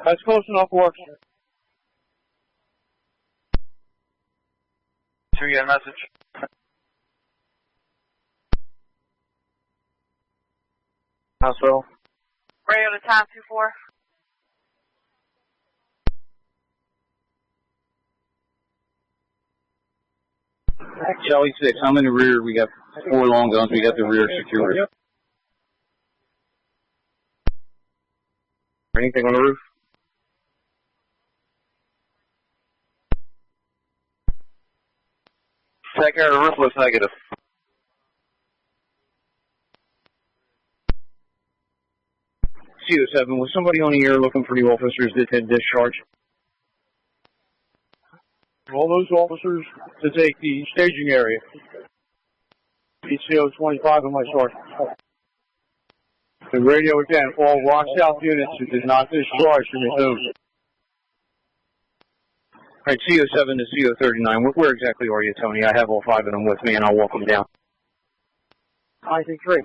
That's close enough, works. So you get a message? Hospital. Radio to Tom 24. Charlie 6, I'm in the rear. We got 4 long guns. We got the rear secured. Yep. Anything on the roof? Take care of the roof, looks negative. CO7, was somebody on the air looking for the officers that had discharged? All those officers to take the staging area. PCO 25 and my sergeant. The radio again, all Rock South units who did not discharge to resume. All right, CO7 to CO39, where exactly are you, Tony? I have all 5 of them with me, and I'll walk them down. Isaac 3.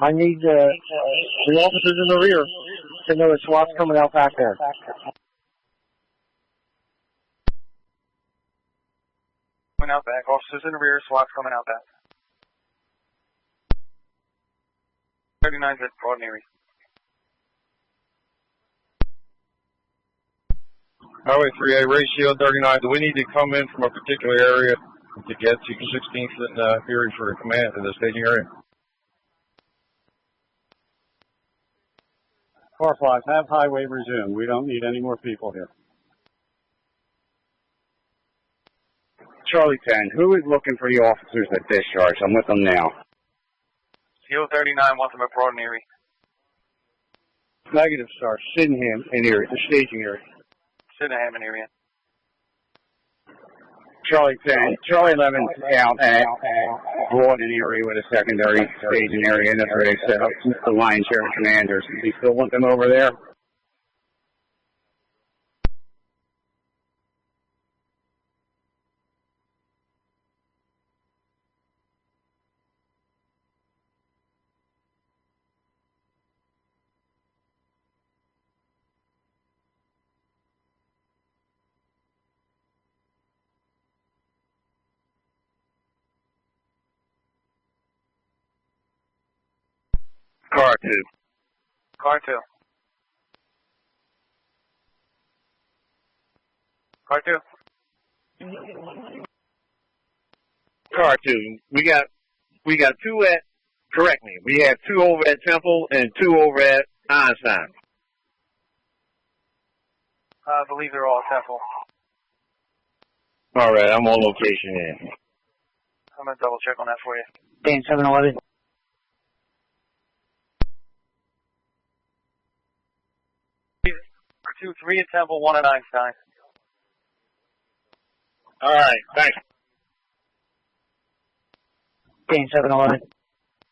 I need the officers in the rear to know that SWAT's coming out back there. Coming out back. Officers in the rear, SWAT's coming out back. 39's at Broad area. Highway 3A, ratio 39. Do we need to come in from a particular area to get to 16th and Erie for the command in the staging area? Car 5, have highway resume. We don't need any more people here. Charlie 10, who is looking for the officers that discharged? I'm with them now. CO39 wants them at Broad area. Negative, sir. Sydenham in area, the staging area. Sydenham in area. Charlie 10, Charlie 11 out at Broad in area with a secondary staging area, and that's where they set up the lion's share of commanders. Do you still want them over there? Car 2. Car 2. Car 2. Car 2. We got 2 at, correct me, we have 2 over at Temple and 2 over at Einstein. I believe they're all at Temple. All right, I'm on location here. I'm going to double check on that for you. Dan 711. Two, 3 at Temple, 1 at Einstein. All right, thanks. Dan 711.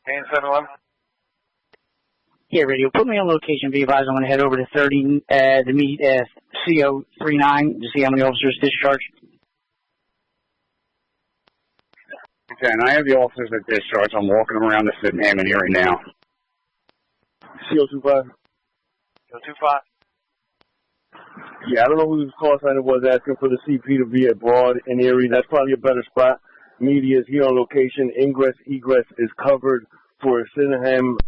Dan 711. Yeah, radio. Put me on location. Be advised, I'm going to head over to 30 to meet CO39 to see how many officers discharged. 10. I have the officers at discharge. I'm walking around the Sydenham area now. CO25. CO25. Yeah, I don't know who this call signer was asking for the CP to be at Broad and Erie. That's probably a better spot. Media is here on location. Ingress, egress is covered for Sydenham.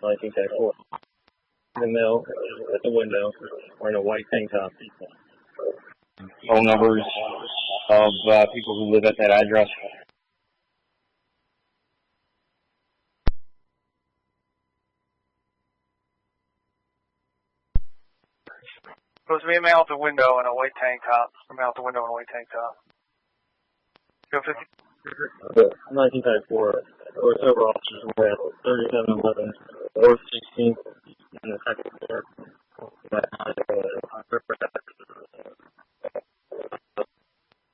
1934. In the mill, at the window, wearing a white tank top. Phone numbers of people who live at that address. Supposed to be a male at the window in a white tank top. A male at the window in a white tank top. Go 50. 1934. Or several officers were at 3711 or 16 in the second floor.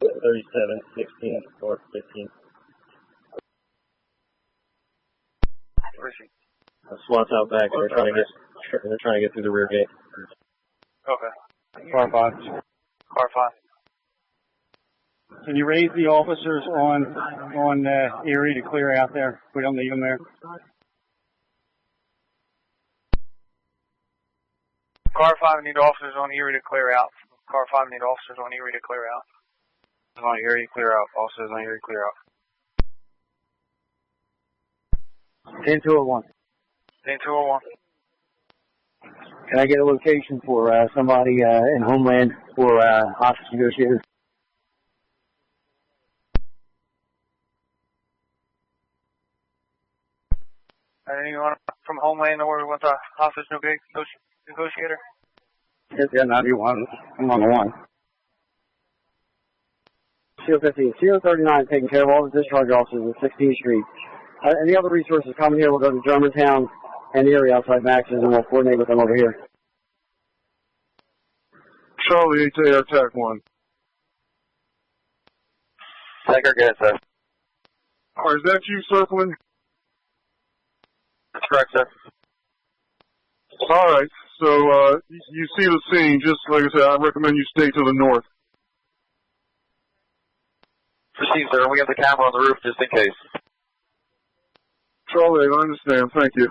37, 16, or 15. SWAT's out back. They're trying to get through the rear gate. Okay. Car 5. Car 5. Can you raise the officers on Erie to clear out there? We don't need them there. Car 5 need officers on Erie to clear out. Car 5 need officers on Erie to clear out. On Erie, clear out. Officers on Erie, clear out. 10201. 10201. Can I get a location for somebody in Homeland for hostage negotiators? Anyone from Homeland or with a hostage negotiator? Yes, yeah, 91. I'm on the one. CO 15, CO 39 taking care of all the discharge officers at 16th Street. Any other resources coming here, we'll go to Germantown and the area outside Max's, and we'll coordinate with them over here. Charlie 8 to Air Attack 1. Segregate, sir. All right, is that you circling? That's correct, sir. All right, so you see the scene. Just like I said, I recommend you stay to the north. Proceed, sir. We have the camera on the roof just in case. Charlie, I understand. Thank you.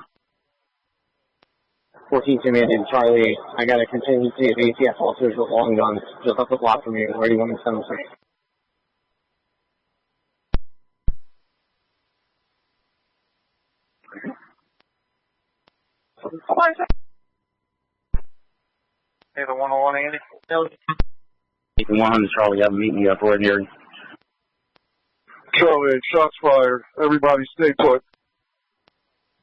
14 to man, Charlie. I got a contingency of ATF officers with long guns just up the block from you. Where do you want me to send them? Hey, the 101, Andy? 100 Charlie, have a meeting up right here. Charlie, shots fired. Everybody stay put.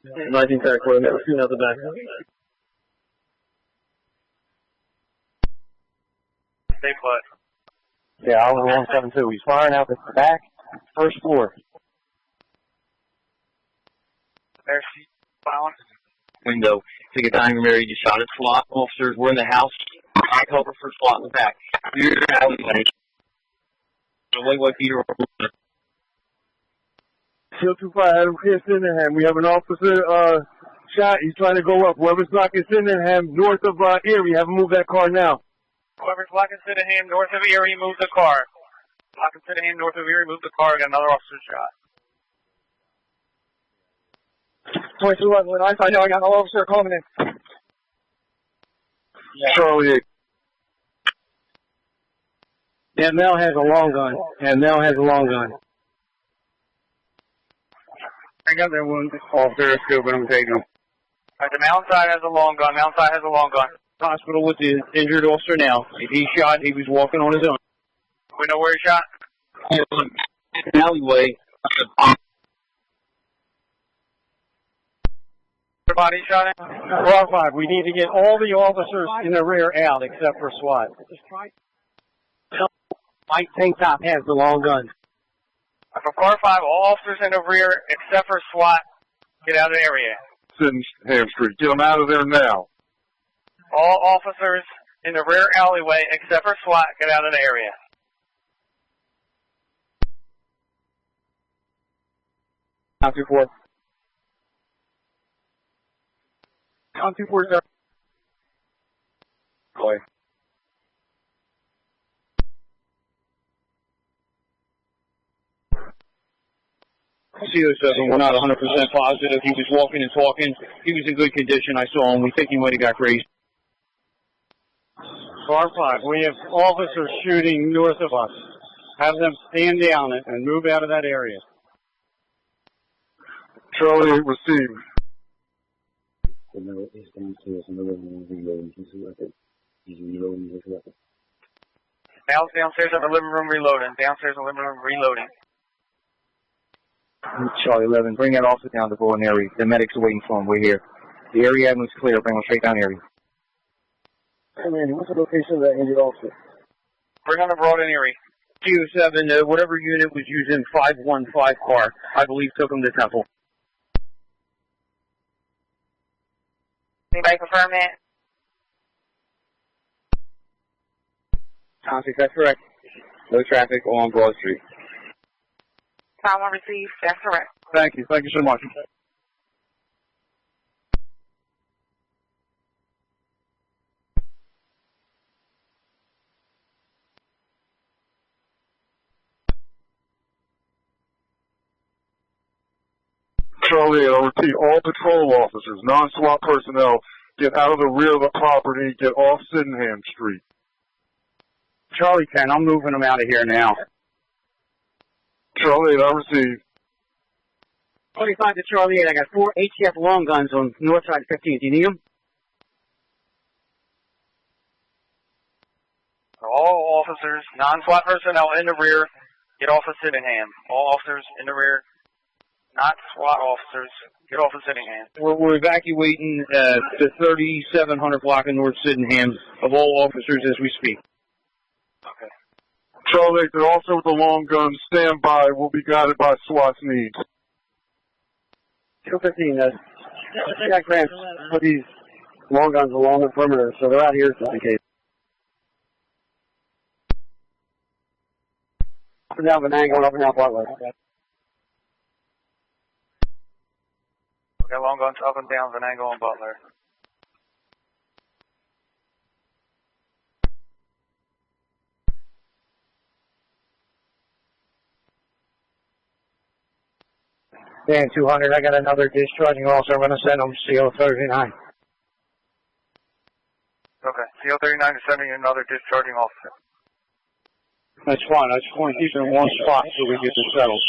19 track, we're shooting out the back. Stay put. Yeah, I was 172. He's firing out the back, first floor. There's filing. Window. Took a dining room area, you shot at SWAT. Officers were in the house. I cover for SWAT in the back. You're alleyway. The white Peter. CO25, Adam Pierce, Sydenham. We have an officer shot. He's trying to go up. Whoever's blocking Sydenham, north of Erie, have him move that car now. Whoever's blocking Citywide north of Erie, move the car. Blocking Citywide north of Erie, move the car. Got another officer shot. 2211, I know I got an officer coming in. Yeah. Charlie 8. Yeah, Mel has a long gun. I got that one officer scoop, and I'm taking him. Alright, the mountainside has a long gun. Mountainside has a long gun. Hospital with the injured officer now. If he shot, he was walking on his own. We know where he shot? Alleyway. Body shot in? Car 5, we need to get all the officers in the rear out except for SWAT. White tank top has the long gun. From car 5, all officers in the rear except for SWAT, get out of the area. Sydenham Street. Get them out of there now. All officers in the rear alleyway except for SWAT, get out of the area. Count 2-4. Count 2-4, Boy. CO7, we're not 100% positive. He was walking and talking. He was in good condition. I saw him. We think he might have got grazed. Car 5, we have officers shooting north of us. Have them stand down and move out of that area. Charlie 8 received. The note is downstairs in the living room reloading his weapon. He's reloading his weapon. Downstairs in the living room reloading. Downstairs in the living room reloading. Charlie 11, bring that officer down to Broad area. The medics are waiting for him. We're here. The area is clear. Bring him straight down area. Hey, Randy, what's the location of that injured officer? Bring on the Broad and Erie. CO7, whatever unit was using 515 car, I believe took him to Temple. Anybody confirm that? Contact, that's correct. No traffic on Broad Street. Time one received. That's correct. Thank you. Thank you so much. Charlie 8, I'll repeat, all patrol officers, non-SWAT personnel, get out of the rear of the property, get off Sydenham Street. Charlie 10, I'm moving them out of here now. Charlie 8, I received. 25 to Charlie 8, I got 4 HF long guns on north side 15. Do you need them? All officers, non-SWAT personnel in the rear, get off of Sydenham. All officers in the rear, not SWAT officers, get off of Sydenham. We're evacuating the 3700 block in North Sydenham of all officers as we speak. Okay. Charlie 8, they're also with the long guns, stand by, will be guided by SWAT's needs. 215, I got Grant put these long guns along the perimeter, so they're out here just in case. Up and down Venango and up and down Butler. We got long guns up and down Venango and Butler. Dan 200, I got another discharging officer. I'm going to send them CO 39. Okay, CO 39 is sending another discharging officer. That's fine. I just want to keep it in one spot so we get this settled.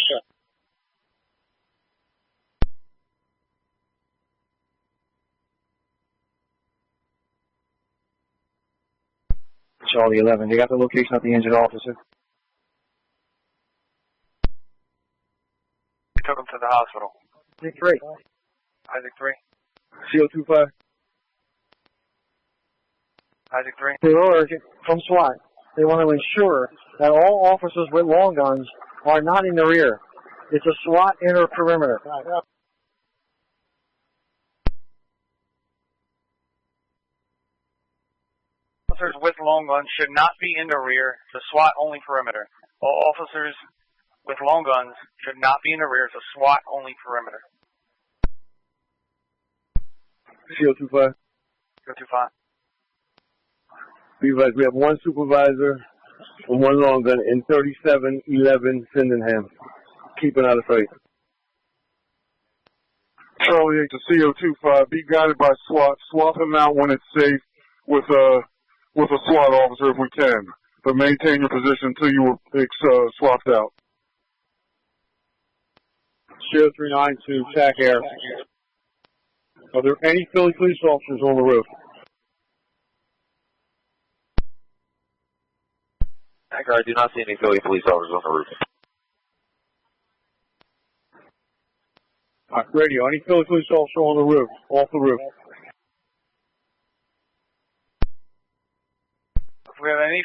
Charlie 11, they got the location of the injured officer. We took him to the hospital. Isaac 3. Isaac 3. CO25. Isaac 3. They are from SWAT. They want to ensure that all officers with long guns are not in the rear. It's a SWAT inner perimeter. Officers with long guns should not be in the rear. It's a SWAT only perimeter. All officers with long guns should not be in the rear. It's a SWAT only perimeter. CO25. CO25. Be advised, we have one supervisor and one long gun in 3711 Sydenham. Keep it out of sight. Charlie 8 to CO25, be guided by SWAT. Swap him out when it's safe with a SWAT officer if we can. But maintain your position until you were swapped out. CO 39 to TAC Air. Are there any Philly police officers on the roof? I do not see any Philly police officers on the roof. All right, radio, any Philly police officer on the roof, off the roof? If we have any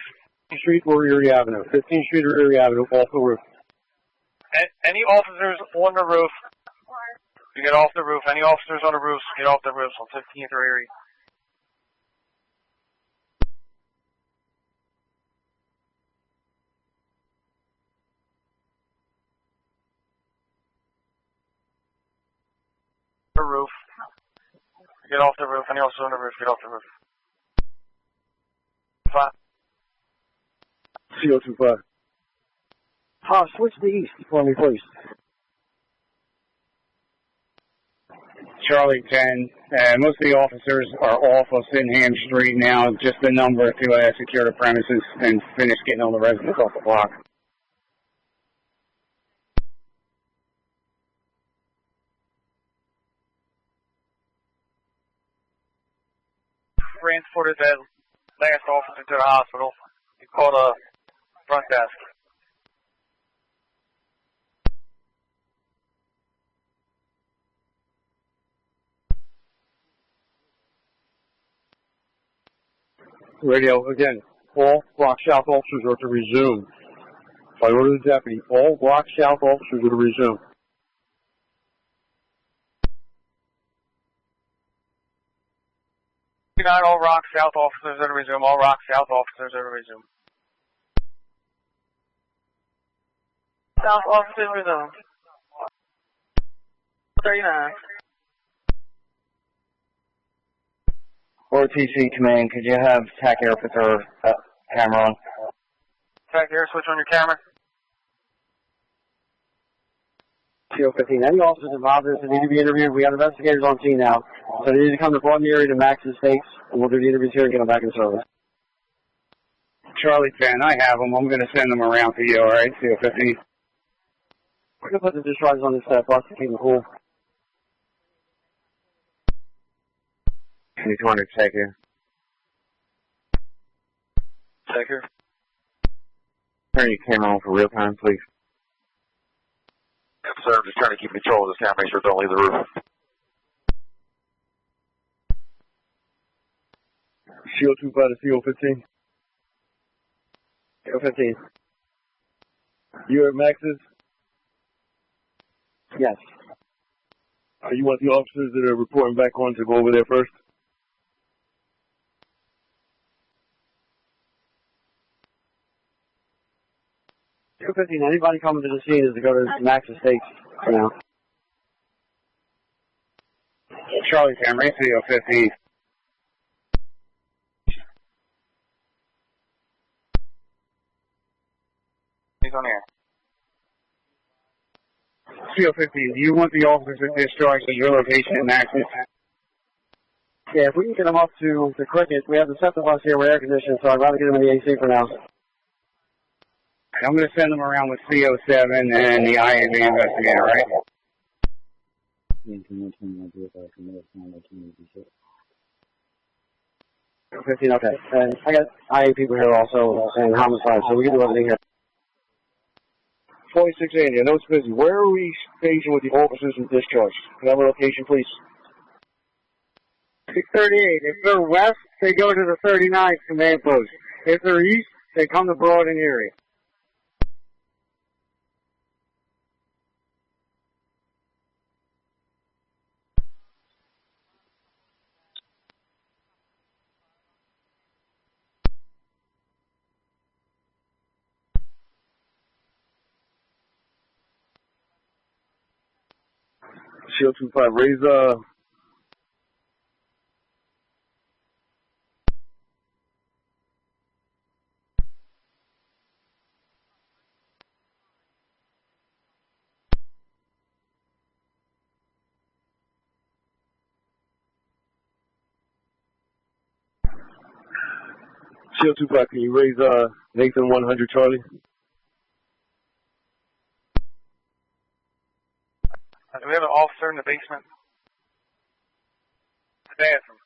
15th Street or Erie Avenue. 15th Street or Erie Avenue, off the roof. any officers on the roof, you get off the roof. Any officers on the roofs, get off the roofs on 15th or Erie. The roof. Get off the roof. Any officer on the roof, get off the roof. 5. CO25. Switch to east for me, please. Charlie 10, most of the officers are off of Sydenham Street now, just the number to secure the premises and finish getting all the residents off the block. Transported that last officer to the hospital. He called a front desk. Radio, again, all block south officers are to resume. By order of the deputy, all block south officers are to resume. All Rock South officers are to resume. All Rock South officers are to resume. South officers resume. 39. OTC command, could you have TAC Air put their camera on? TAC Air, switch on your camera. CO15. Any officers involved in this need to be interviewed. We have investigators on scene now. So they need to come to Broad area to Max's Estates, and we'll do the interviews here and get them back in service. Charlie 10, I have them. I'm going to send them around to you, all right? CO15. We're going to put the discharges on this bus to keep them cool. 200, check here. Check here. Turn your camera on for real time, please. Yes, sir. I'm just trying to keep control of this camera, make sure it don't leave the roof. CO2 by the CO15. CO15. You at Max's? Yes. You want the officers that are reporting back on to go over there first? CO15, anybody coming to the scene is to go to Max Estates for now. Charlie 10, right CO15. He's on air. CO15, do you want the officers discharged at your location at Max's? Yeah, if we can get them up to the Cricket, we have the set of us here with air conditioning, so I'd rather get them in the AC for now. I'm going to send them around with CO7 and the IAV investigator, right? CO15, okay. And I got IA people here also, and homicide, so we can do everything here. 2680, I know it's busy. Where are we stationed with the officers and discharged? Can I have a location, please? 638. If they're west, they go to the 39th command post. If they're east, they come to Broad and Erie. CO25, raise CO25, can you raise Nathan 100 Charlie? Do we have an officer in the basement? The bathroom.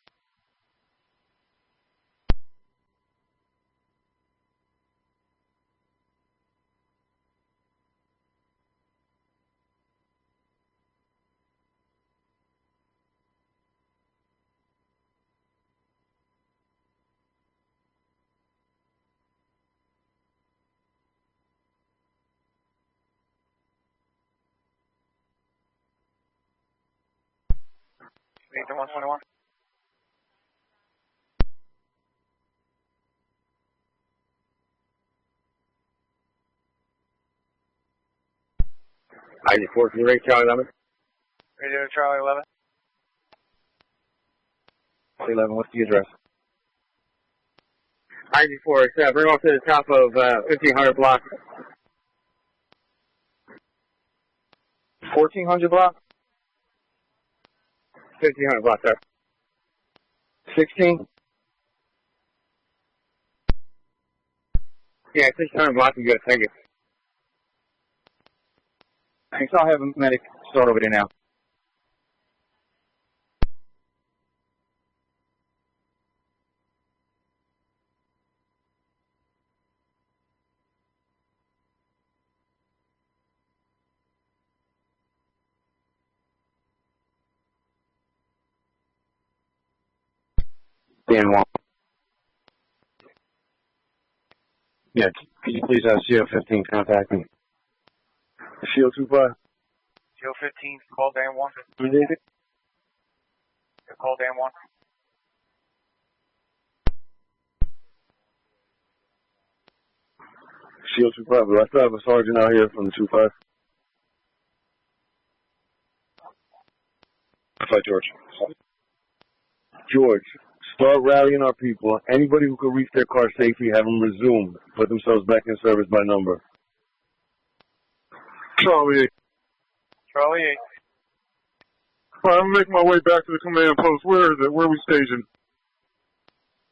Nathan 121. ID4, can you rate Charlie 11? Radio to Charlie 11. 11, what's the address? ID4, bring off to the top of 1500 block. 1400 block? 1500 block, sir. 16? Yeah, 1600 block is good. Thank you. Thanks. I'll have a medic start over there now. Dan 1. Yeah, could you please have CO15 contact me? Shield 25. Shield 15, call Dan 1. Who did it? Call Dan 1. Shield 25, but I still have a sergeant out here from the 25. Hi, George. George, start rallying our people. Anybody who can reach their car safely, have them resume. Put themselves back in service by number. Charlie 8. Charlie 8. All right, I'm making my way back to the command post. Where is it? Where are we stationed?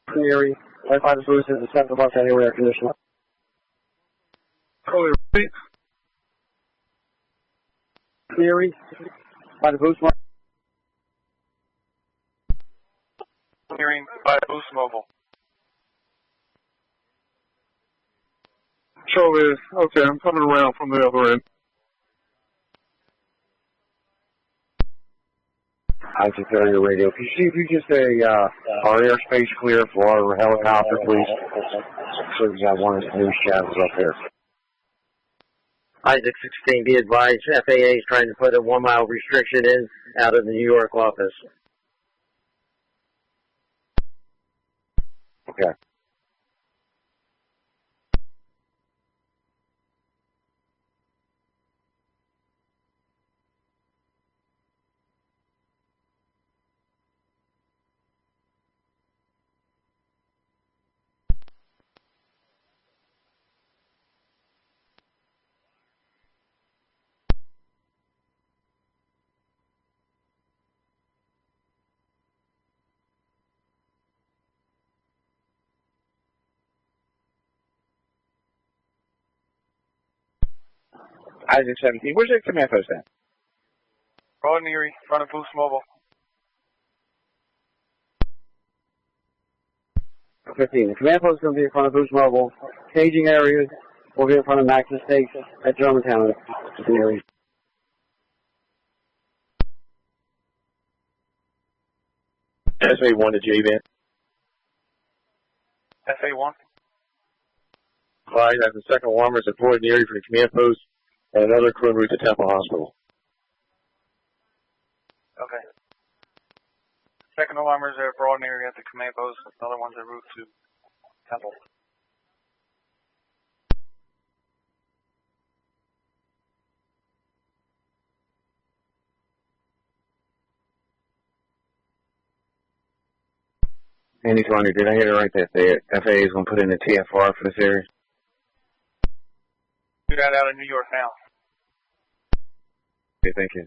Area. Wi-Fi boost is the 7 month anywhere air conditioner. Charlie 8. Theory. By the boost. Hearing by Boost Mobile. Charlie, okay, I'm coming around from the other end. I can tell you radio. Can you see if you just say, our airspace clear for our helicopter, please? So we got one of the news channels up here. Isaac 16, be advised, FAA is trying to put a 1 mile restriction in out of the New York office. Okay. Isaac 17, where's your command post at? Broad and Erie, front of Boost Mobile. 15. The command post is going to be in front of Boost Mobile. Staging areas will be in front of Max's Stakes at Germantown. Area. SA1 to J-Van. SA1. Fine, that's the second alarmer is at Broad and Erie for the command post, and another crew en route to Temple Hospital. Okay. Second alarmers are Broad and Erie at the command post. Another one's en route to Temple. Andy 200, did I hear it right that the FAA is going to put in a TFR for this area? Do that out of New York now. Okay, thank you.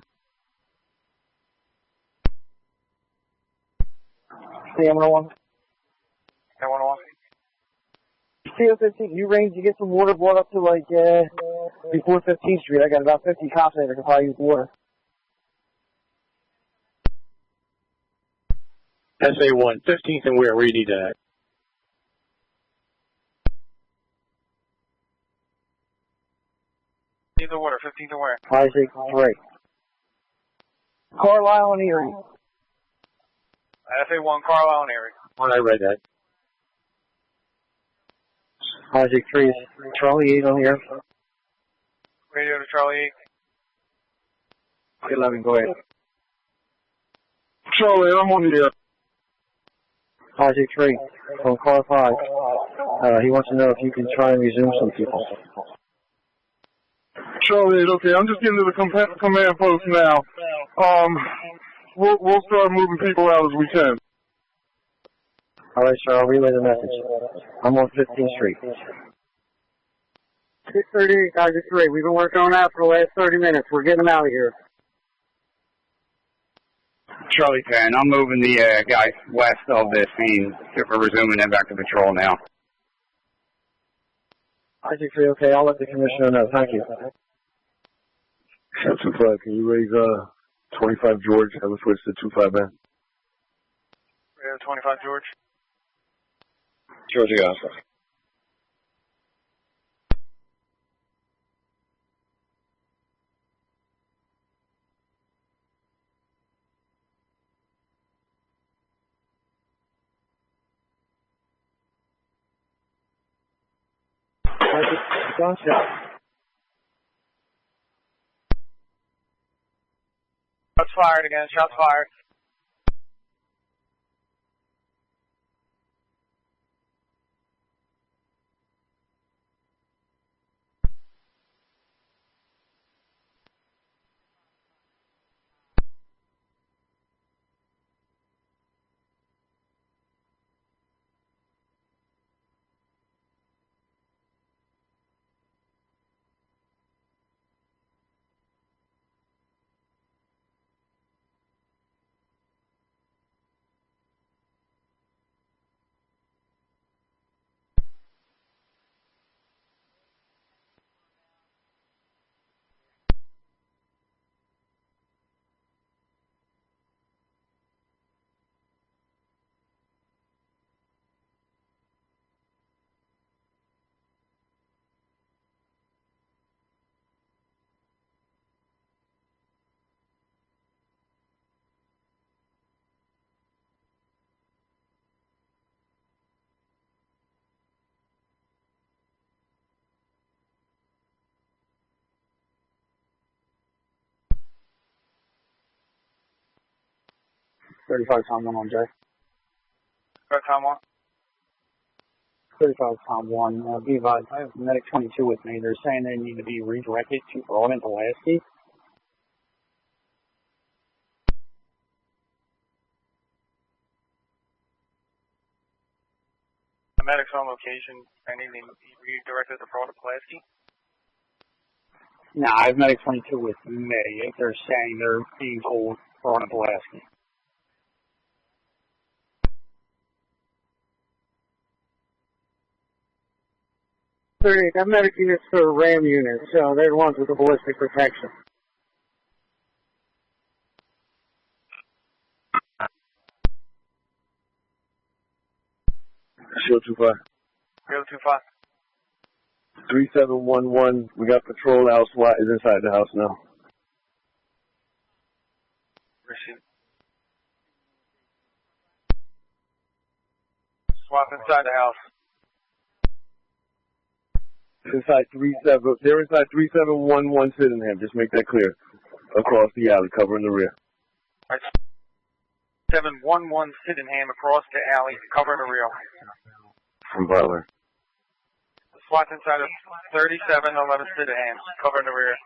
CM101. C101. CO15, you range to get some water brought up to like, before 15th Street. I got about 50 cops there that can probably use water. SA1, 15th and where you need that. Need the water, 15th and where? Isaac 3. Carlisle and Erie. FA1, Carlisle and Erie. I read that. Isaac 3 is Charlie 8 on the air. Radio to Charlie 8. 11, go ahead. Charlie, I'm on the air. Isaac 3 on car 5. He wants to know if you can try and resume some people. Charlie 8, okay, I'm just getting to the command post now. We'll start moving people out as we can. All right, sir, I'll relay the message. I'm on 15th Street. 638, Isaac 3. We've been working on that for the last 30 minutes. We're getting them out of here. Charlie 10, I'm moving the guys west of the scene. We're resuming them back to patrol now. I think you're okay. I'll let the commissioner know. Thank you. Shot 25, can you raise 25 George? I will switch to 25 man. 25 George. George, yeah. Shots fired again. Shots fired. Tom 1 on Jay. Tom 1. 35 Tom 1. Be advised, I have Medic 22 with me. They're saying they need to be redirected to Broad and Pulaski. The medic's on location. Anything redirected to Broad and Pulaski? No, I have Medic 22 with me. They're saying they're being told Broad and Pulaski. 38, that medic unit's for RAM units, so they're the ones with the ballistic protection. Shield 25. Shield 25. 3711, we got patrol out, SWAT is inside the house now. Receive. SWAT inside the house. They're inside 3711 Sydenham, just make that clear. Across the alley, covering the rear. Right. 711 Sydenham across the alley, covering the rear. From Butler. SWAT's inside of 3711 Sydenham, covering the rear.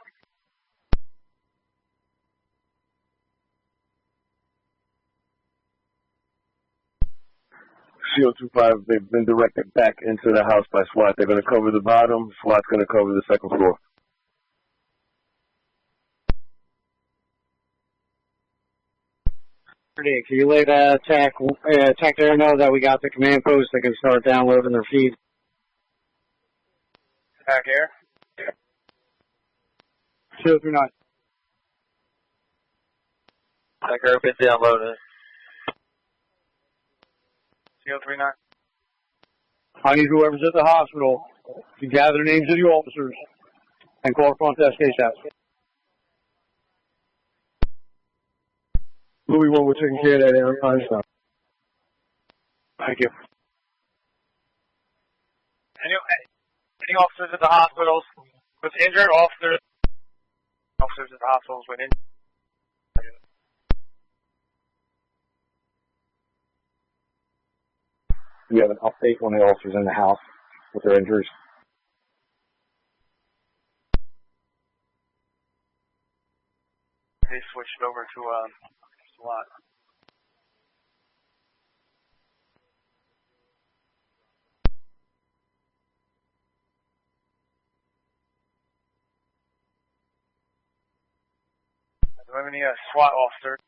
Shield 25, they've been directed back into the house by SWAT. They're going to cover the bottom. SWAT's going to cover the second floor. Can you let TAC there know that we got the command post that can start downloading their feed? TAC air. Shield 39. TAC air, been downloaded. Shield 39. I need whoever's at the hospital to gather the names of the officers and call front desk ASAP. Louis 1, we're taking care of that airline stuff. Thank you. Any officers at the hospitals with injured officers at the hospitals with injured. We have an update on the officers in the house with their injuries. They switched over to SWAT. Do we have any SWAT officers?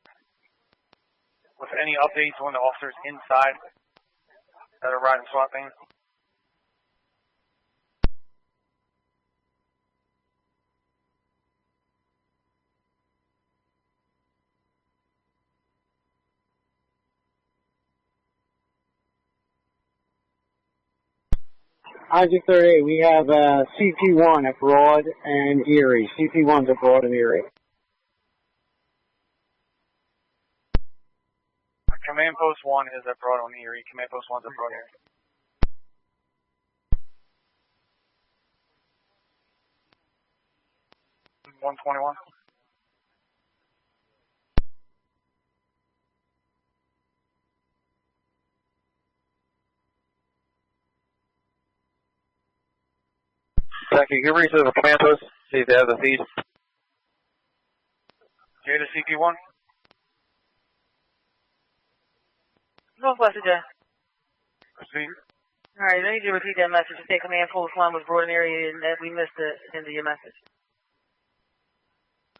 with any updates on the officers inside that are riding SWAT vans. Object 38, we have CP1 at Broad and Erie. CP1's at Broad and Erie. Command Post 1 is at Broad and Erie. Command Post 1 is at Broad and Erie. $121. Thank you. You reach to the command post, see if they have the feed. J to CP1. Northwest of J. Proceed. All right, I need you to repeat that message. You say Command Post 1 was Broad and Erie, and that we missed the end of your message.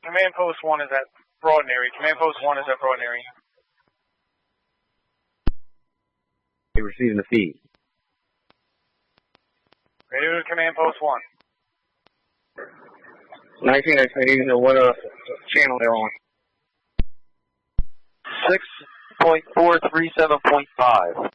Command Post 1 is at Broad and Erie. Command Post 1 is at Broad and Erie. You're receiving the feed. Radio to Command Post 1. 19, I need to know what channel they're on. 6.437.5.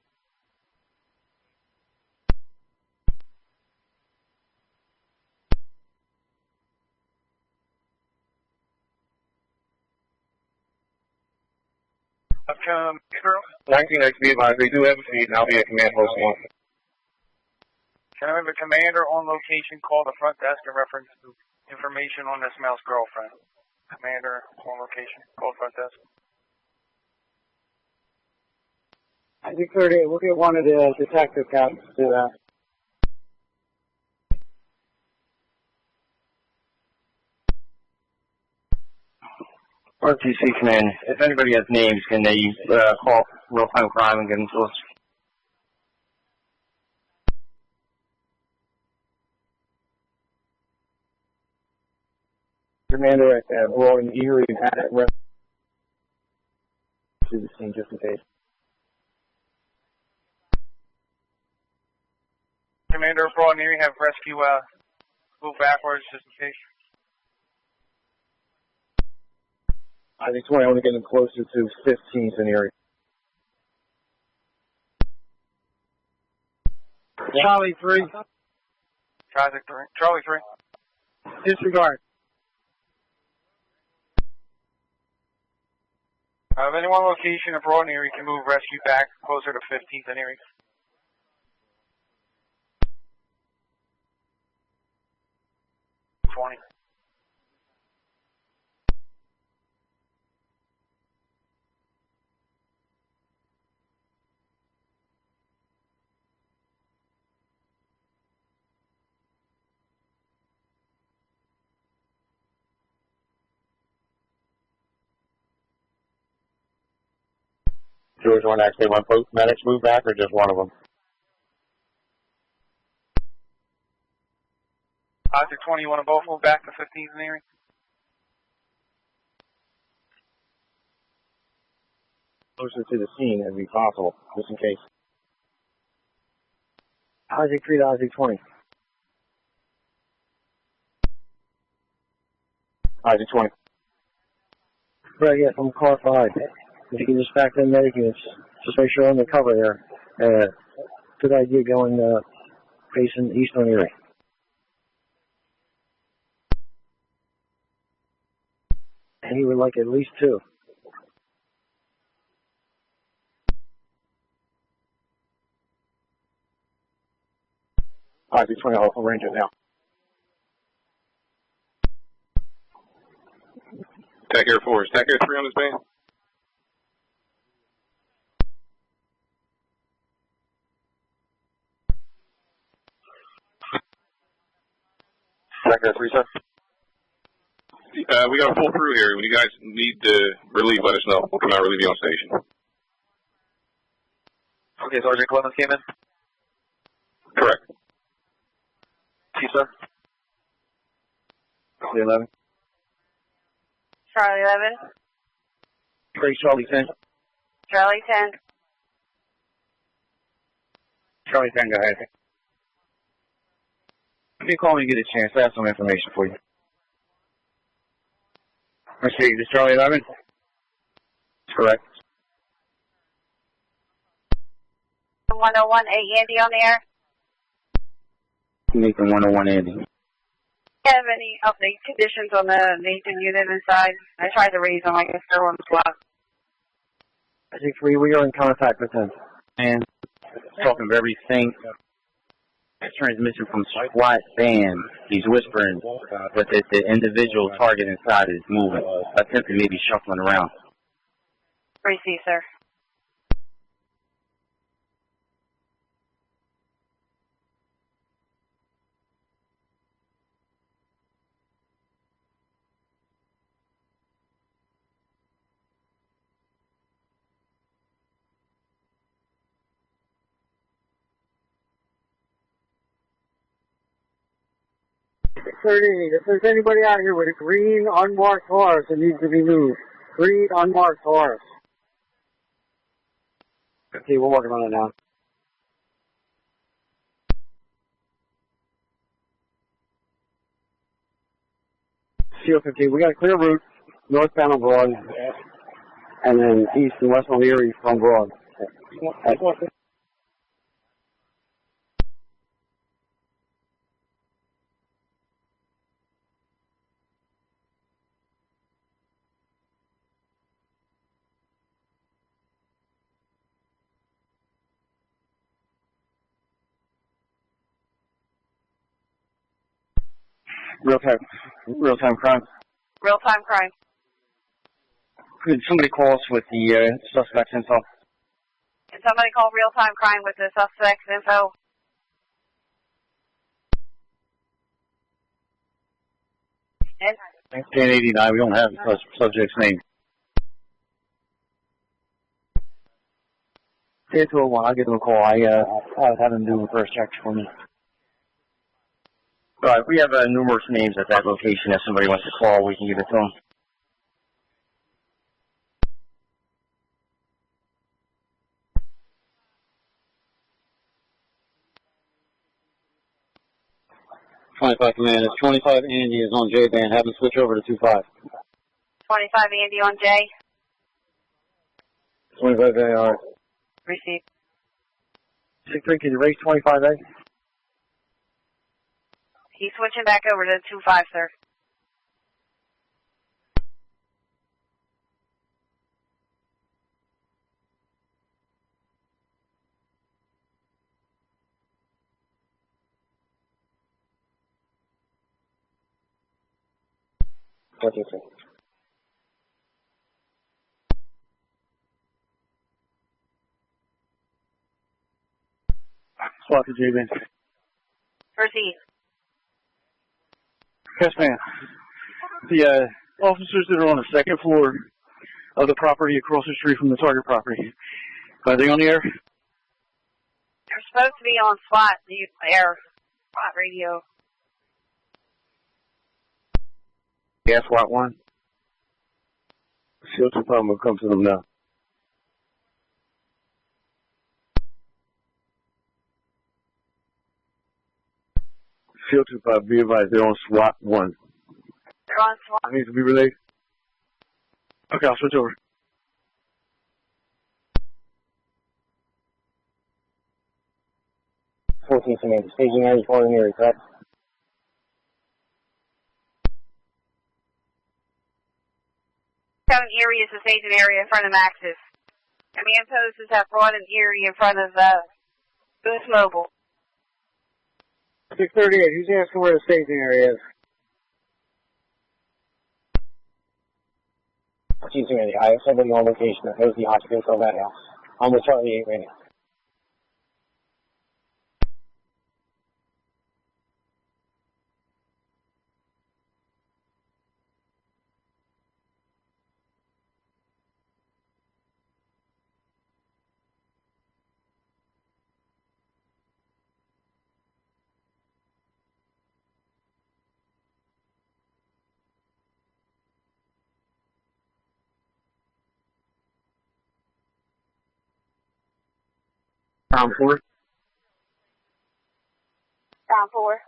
Commander. 19, I be advised, they do have a feed, and I'll be at Command Post 1. Can I have a commander on location call the front desk in reference to information on this male's girlfriend? Commander on location, call front desk. Object 38, we'll get one of the detective captains to do that. RTC Command, if anybody has names, can they call real-time crime and get them to us? Commander at Broad and Erie at rest to the scene just in case. Commander of Broad and Erie, have rescue move backwards just in case. I think 20, I want to get them closer to 15th and Erie. Charlie 3. Charlie 3. Disregard. If anyone on location at Broad and Erie can move rescue back closer to 15th and Erie. George, want to actually want both medics move back or just one of them? Object 20, you want to both move back to 15th and Erie? Closer to the scene as be possible, just in case. Object 3 to Object 20. Object 20. Right, yeah, from car 5. If you can just back in medic units, just make sure on the cover there. Good idea going facing east on Erie. And he would like at least 2. Object 20, I'll arrange it now. TAC Air Force. TAC Air 3 on this band. TAC Air 3, sir. We got a full crew here. When you guys need to relieve, let us know. We'll come out and relieve you on station. Okay, Sergeant Clemens came in? Correct. Chief, sir. Charlie 11. Charlie 11. Great, Charlie 10. Charlie 10. Charlie 10, go ahead. If you call me and get a chance, I have some information for you. Mercedes, this Charlie 11? That's correct. 101, Andy on the air. Nathan 101 Andy. Do you have any update conditions on the Nathan unit inside? I tried to raise them. I guess they're on the block. I think we are in contact with him. And talking very faint. Transmission from SWAT van. He's whispering, but the individual target inside is moving. Attempting maybe shuffling around. Receive, sir. If there's anybody out here with a green unmarked horse, it needs to be moved. Green unmarked horse. Okay, we're working on it now. CO15, we got a clear route northbound on Broad, and then east and west on Erie from Broad. Real-time crime. Real-time crime. Could somebody call us with the suspect's info? Can somebody call real-time crime with the suspect's info? Ed? 1089, we don't have the subject's name. 201, I'll give them a call. I'll have them do a first check for me. All right, we have numerous names at that location. If somebody wants to call, we can give it to them. .25 command. It's 25 Andy is on J band. Have him switch over to 25. 25 Andy on J. 25 AR. Receive. 6-3, can you raise 25A? He's switching back over to 25, sir. Okay, sir. Swat to J-Band. Proceed. Yes, ma'am. The officers that are on the second floor of the property across the street from the target property, are they on the air? They're supposed to be on SWAT, the air, SWAT radio. Yeah, SWAT 1. Shield 25 will come to them now. Shield 25, be advised, they're on SWAT 1. They're on SWAT. It needs to be relayed. Okay, I'll switch over. 14 Samantha, staging area for the Erie, correct? County Erie is the staging area in front of Max's. Command posts have Broad and Erie in front of Booth Mobile. 638, who's asking where the staging area is? 14 Samantha, I have somebody on location that knows the occupants of that house. I'm with Charlie 8 right now. Tom 4. Tom 4.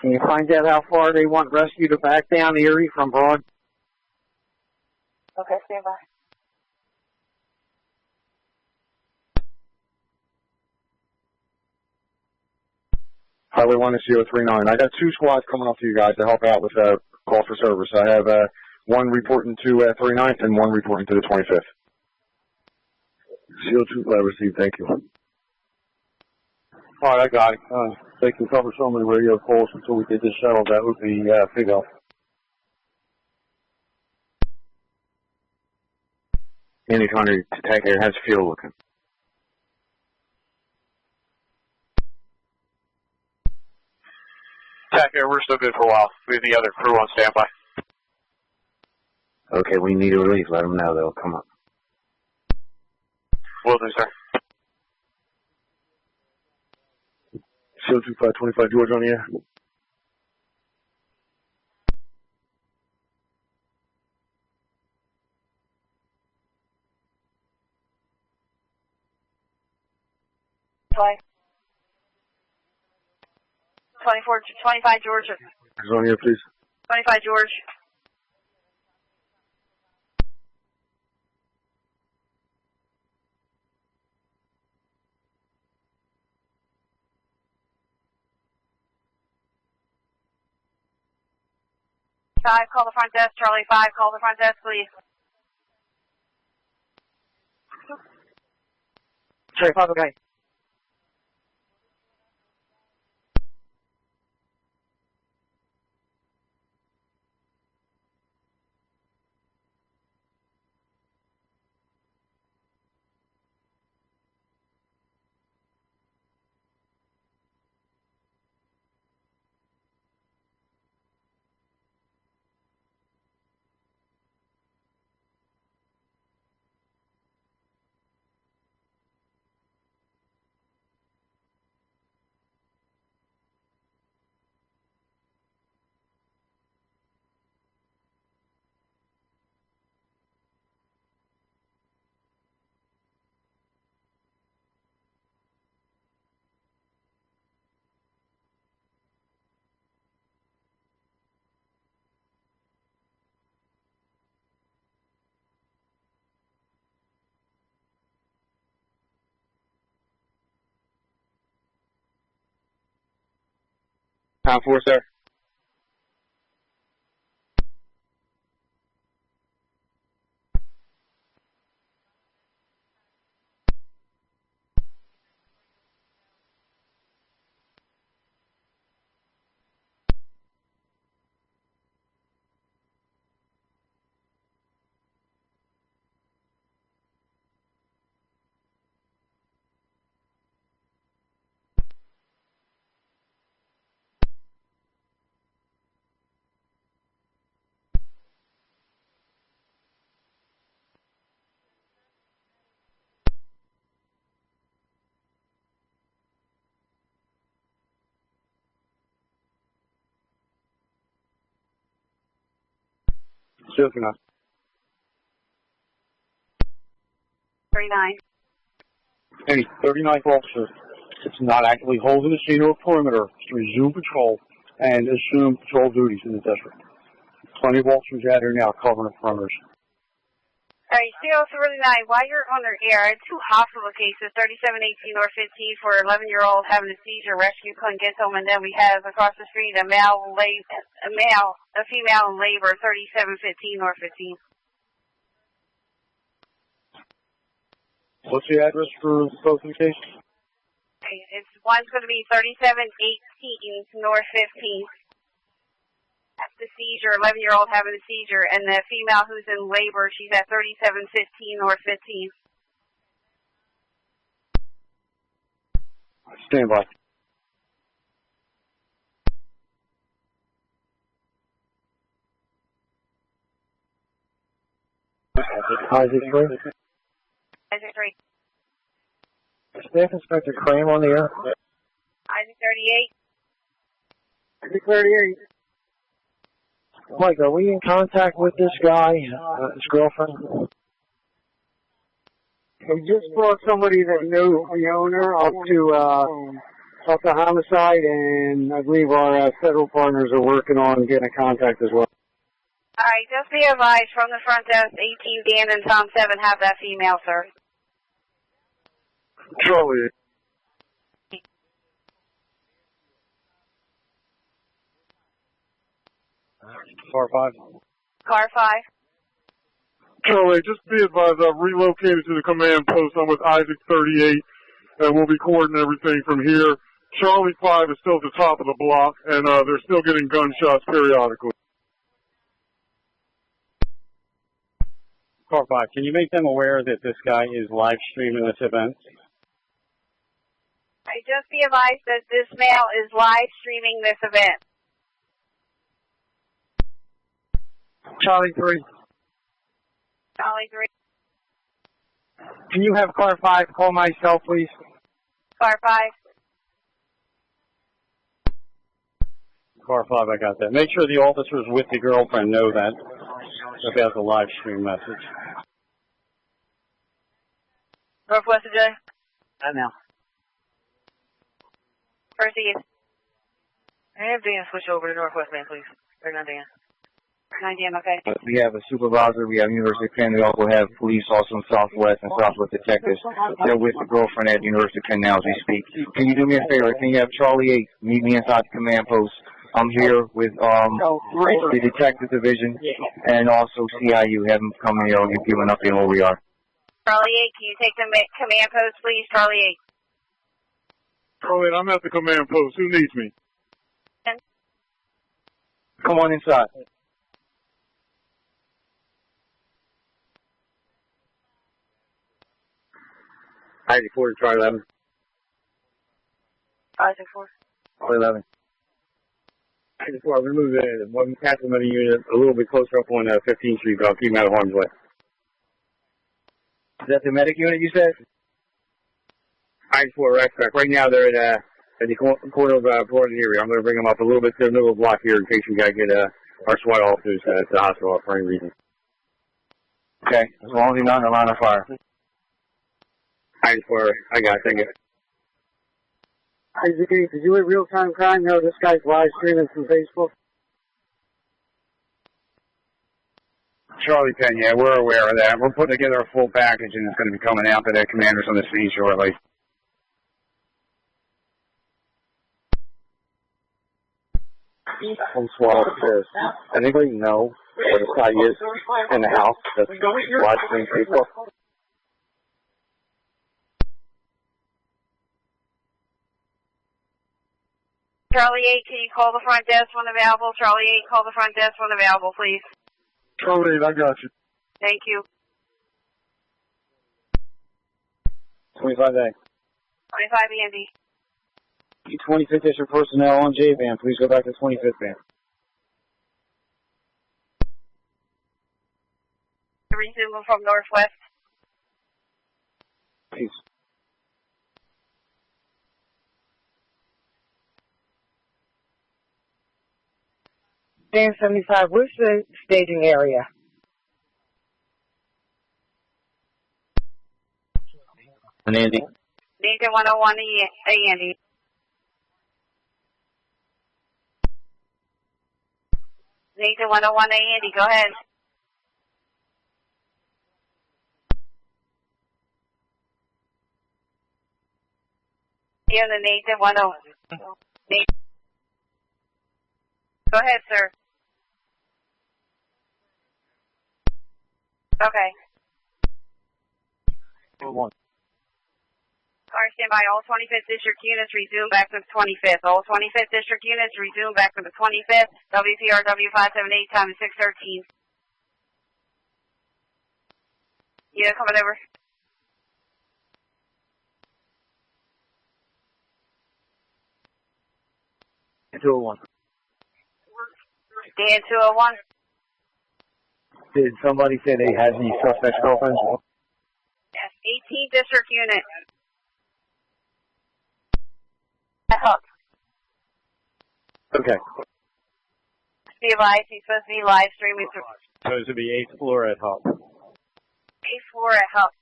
Can you find out how far they want rescue to back down Erie from Broad? Okay, stand by. Highway 1 is 039. I got 2 squads coming up to you guys to help out with call for service. I have one reporting to 39th and one reporting to the 25th. 025 received, thank you. All right, I got it. They can cover so many radio calls until we get this settled. That would be big help. Indy 20 to take air. How's the fuel looking? Attack air, we're still good for a while. We have the other crew on standby. Okay, we need a relief. Let them know they'll come up. Will do, sir. 025, 25 George on the air. Play. 25 George. Is on here, please. 25 George. Five, call the front desk. Charlie 5, call the front desk, please. Charlie 5, okay. Tom 4, sir. Silking us. 39. Any 39th officer that's not actively holding the scene or perimeter to resume patrol and assume patrol duties in the district. Plenty of officers out here now covering the perimeters. Alright, 039, while you're on the air, I had 2 hospital cases, 3718 or 15 for an 11-year-old having a seizure, rescue couldn't get to him, and then we have across the street a female in labor, 3715 or 15. What's the address for both of the cases? Okay, one's going to be 3718 North 15. That's the seizure, 11-year-old having a seizure, and the female who's in labor, she's at 3715 or 15. Stand by. Isaac 3. Isaac 3. Staff Inspector Crane on the air. Isaac 38. Isaac 38. Mike, are we in contact with this guy, his girlfriend? We just brought somebody that knew the owner up to homicide, and I believe our federal partners are working on getting a contact as well. All right, just be advised from the front desk, 18 Dan and Tom 7 have that female, sir. Charlie. Car 5. Car 5. Charlie, just be advised I've relocated to the command post. I'm with Isaac 38, and we'll be coordinating everything from here. Charlie 5 is still at the top of the block, and they're still getting gunshots periodically. Car 5, can you make them aware that this guy is live streaming this event? I just be advised that this male is live streaming this event. Charlie 3. Charlie 3. Can you have car 5 call myself, please? Car 5. Car 5, I got that. Make sure the officers with the girlfriend know that about the live stream message. Northwest of J. I know. First East. I have Dan switch over to Northwest, man, please. Or not Dan. 9 DM, okay. We have a supervisor, we have University of Penn, we also have police also in Southwest and Southwest detectives. They're with the girlfriend at University of Penn now as we speak. Can you do me a favor? Can you have Charlie 8 meet me inside the command post? I'm here with the detective division and also CIU. Have them come here and give an update on where we are. Charlie 8, can you take the command post, please? Charlie 8. Charlie 8, I'm at the command post. Who needs me? Come on inside. Isaac 4 to try 11. Isaac 4. 11. Isaac 4, I'll remove the one passive medic unit a little bit closer up on 15th Street, but I'll keep them out of harm's way. Is that the medic unit you said? Isaac 4, X-Pack. Right now they're at the corner of Broad and Erie. I'm going to bring them up a little bit to the middle of the block here in case we got to get our SWAT officers to the hospital for any reason. Okay, as long as you're not in the line of fire. Isaac 4, I got it. Thank you. Isaac 8, did you at Real-Time Crime know this guy's live streaming from Facebook? Charlie 10, yeah, we're aware of that. We're putting together a full package, and it's going to be coming out to the commanders on the scene shortly. From SWAT officers. Anybody know where this guy is in the house that's live streaming Facebook? Charlie 8, can you call the front desk when available? Charlie 8, call the front desk when available, please. Charlie 8, I got you. Thank you. 25A. 25 Andy. 25th District personnel on J-Van. Please go back to 25th Van. Resume from Northwest. Peace. Dan 75, where's the staging area? And Andy. Nathan 101 A Andy. Nathan 101 A Andy, go ahead. Here the Nathan 101. Nathan. Go ahead, sir. Okay. One. Car standby. All 25th District units resume back to the 25th. All 25th District units resume back to the 25th. WPRW 578, time is 6:13. Yeah, coming over. Dan 201. Did somebody say they had any suspects girlfriends? Yes, 18th District unit. Up. Okay. Be advised, he's supposed to be live streaming through. Supposed to be 8th floor at Hub. 8th floor at Hub.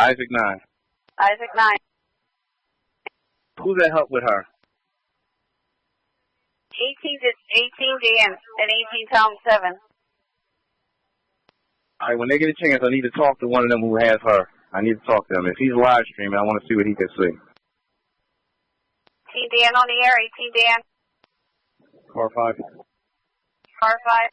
Isaac 9. Isaac 9. Who's that help with her? 18 Dan and 18 Tom 7. All right, when they get a chance, I need to talk to one of them who has her. I need to talk to him. If he's live streaming, I want to see what he can see. 18 Dan on the air, 18 Dan. Car 5. Car 5.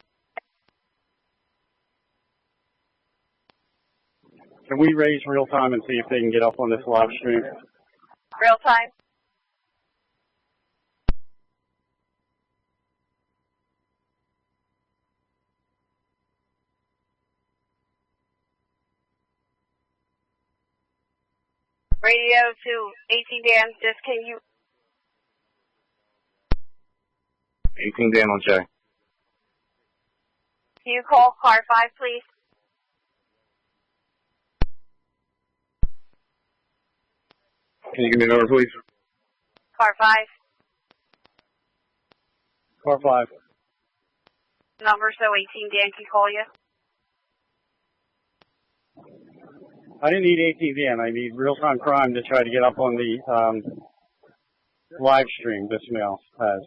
Can we raise real time and see if they can get up on this live stream? Real time. Radio to 18 Dan, just can you... 18 Dan on J. Can you call car 5, please? Can you give me a number, please? Car 5. Car 5. Number so 18 Dan can call you. I didn't need 18 Dan. I need real-time crime to try to get up on the live stream this mail has.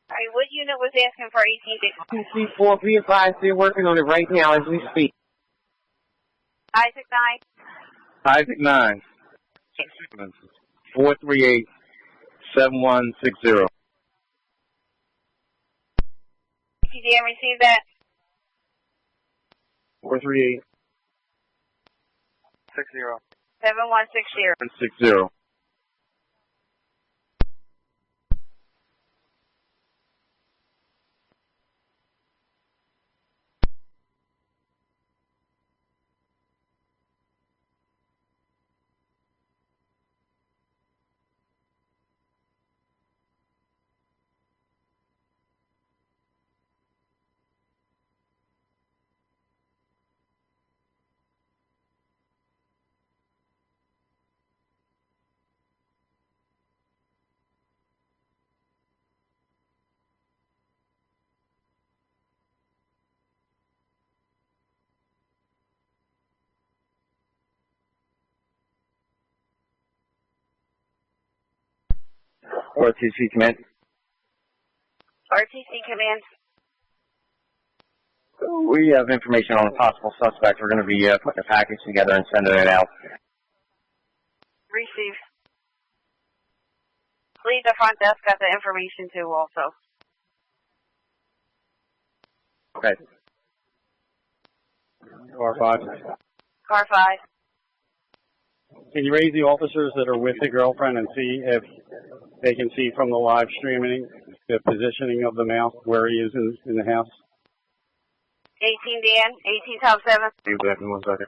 All right, what unit was asking for 18 Dan? PC4, be advised, they're working on it right now as we speak. Isaac 9. Isaac 9. 438-7160. 18 Dan, receive that. 438 7160. 60. RTC command. RTC command. We have information on a possible suspect. We're going to be putting a package together and sending it out. Receive. Leave the front desk got the information too also. Okay. Car 5. Car 5. Can you raise the officers that are with the girlfriend and see if they can see from the live streaming the positioning of the male, where he is in the house? 18 Dan, 18 Tom 7. Leave that in 1 second.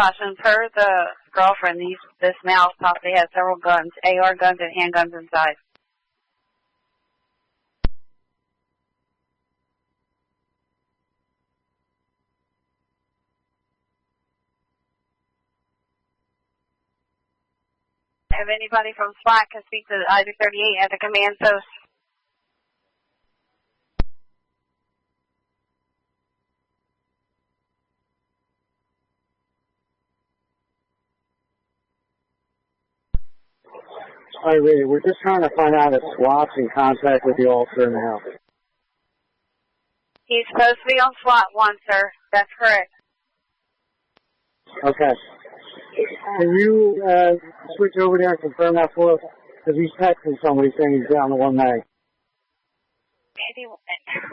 Caution, per the girlfriend, this male possibly has several guns, AR guns and handguns inside. If anybody from SWAT can speak to I-38 at the command post. Hi, Ray. We're just trying to find out if SWAT's in contact with the officer in the house. He's supposed to be on SWAT 1, sir. That's correct. Okay. Can you switch over there and confirm that for us? Because he's texting somebody saying he's down to 1 mag.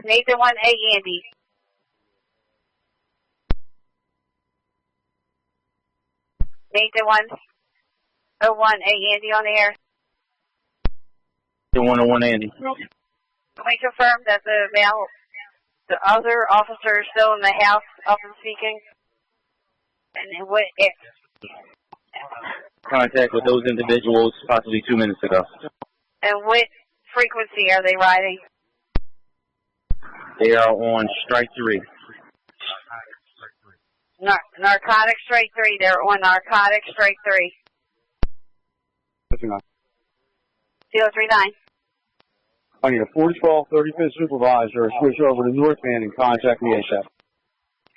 Nathan 1A, Andy. Nathan 101A, Andy on the air. The 101 Andy. We confirm that the other officer is still in the house, up and speaking. And what if? Contact with those individuals possibly 2 minutes ago. And what frequency are they riding? They are on strike 3. Narcotic strike 3. They're on narcotic strike 3. 039. 039. I need a 4012 35th supervisor. Switch over to North Band and contact me ASAP.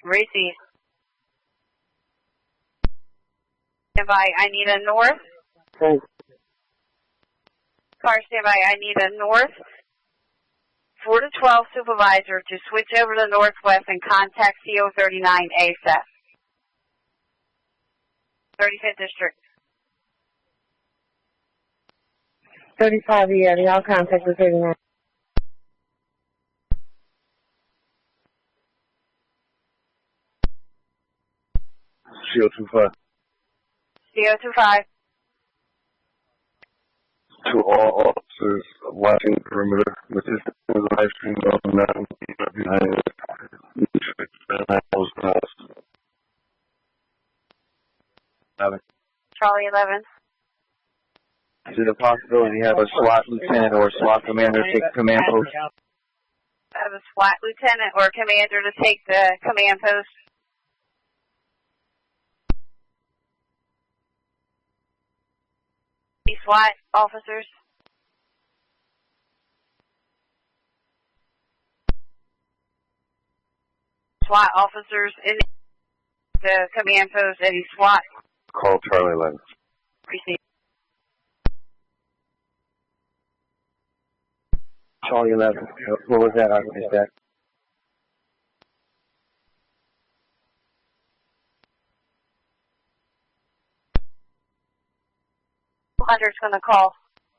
Receive. Standby, I need a north. Thanks. Car standby, I need a north 4 to 12 supervisor to switch over to northwest and contact CO39 ASAP. 35th District. 35, yeah, y'all contact with 39. CO25. CO25. To all officers watching the perimeter, with this live stream on now behind us. Charlie 11. Is it a possibility you have a SWAT lieutenant or a SWAT commander take command post? Have a SWAT lieutenant or commander to take the command post. SWAT officers. SWAT officers in the command post, any SWAT. Call Charlie 11. Receive. Charlie 11. What was that? I missed that. Hunter's going to call.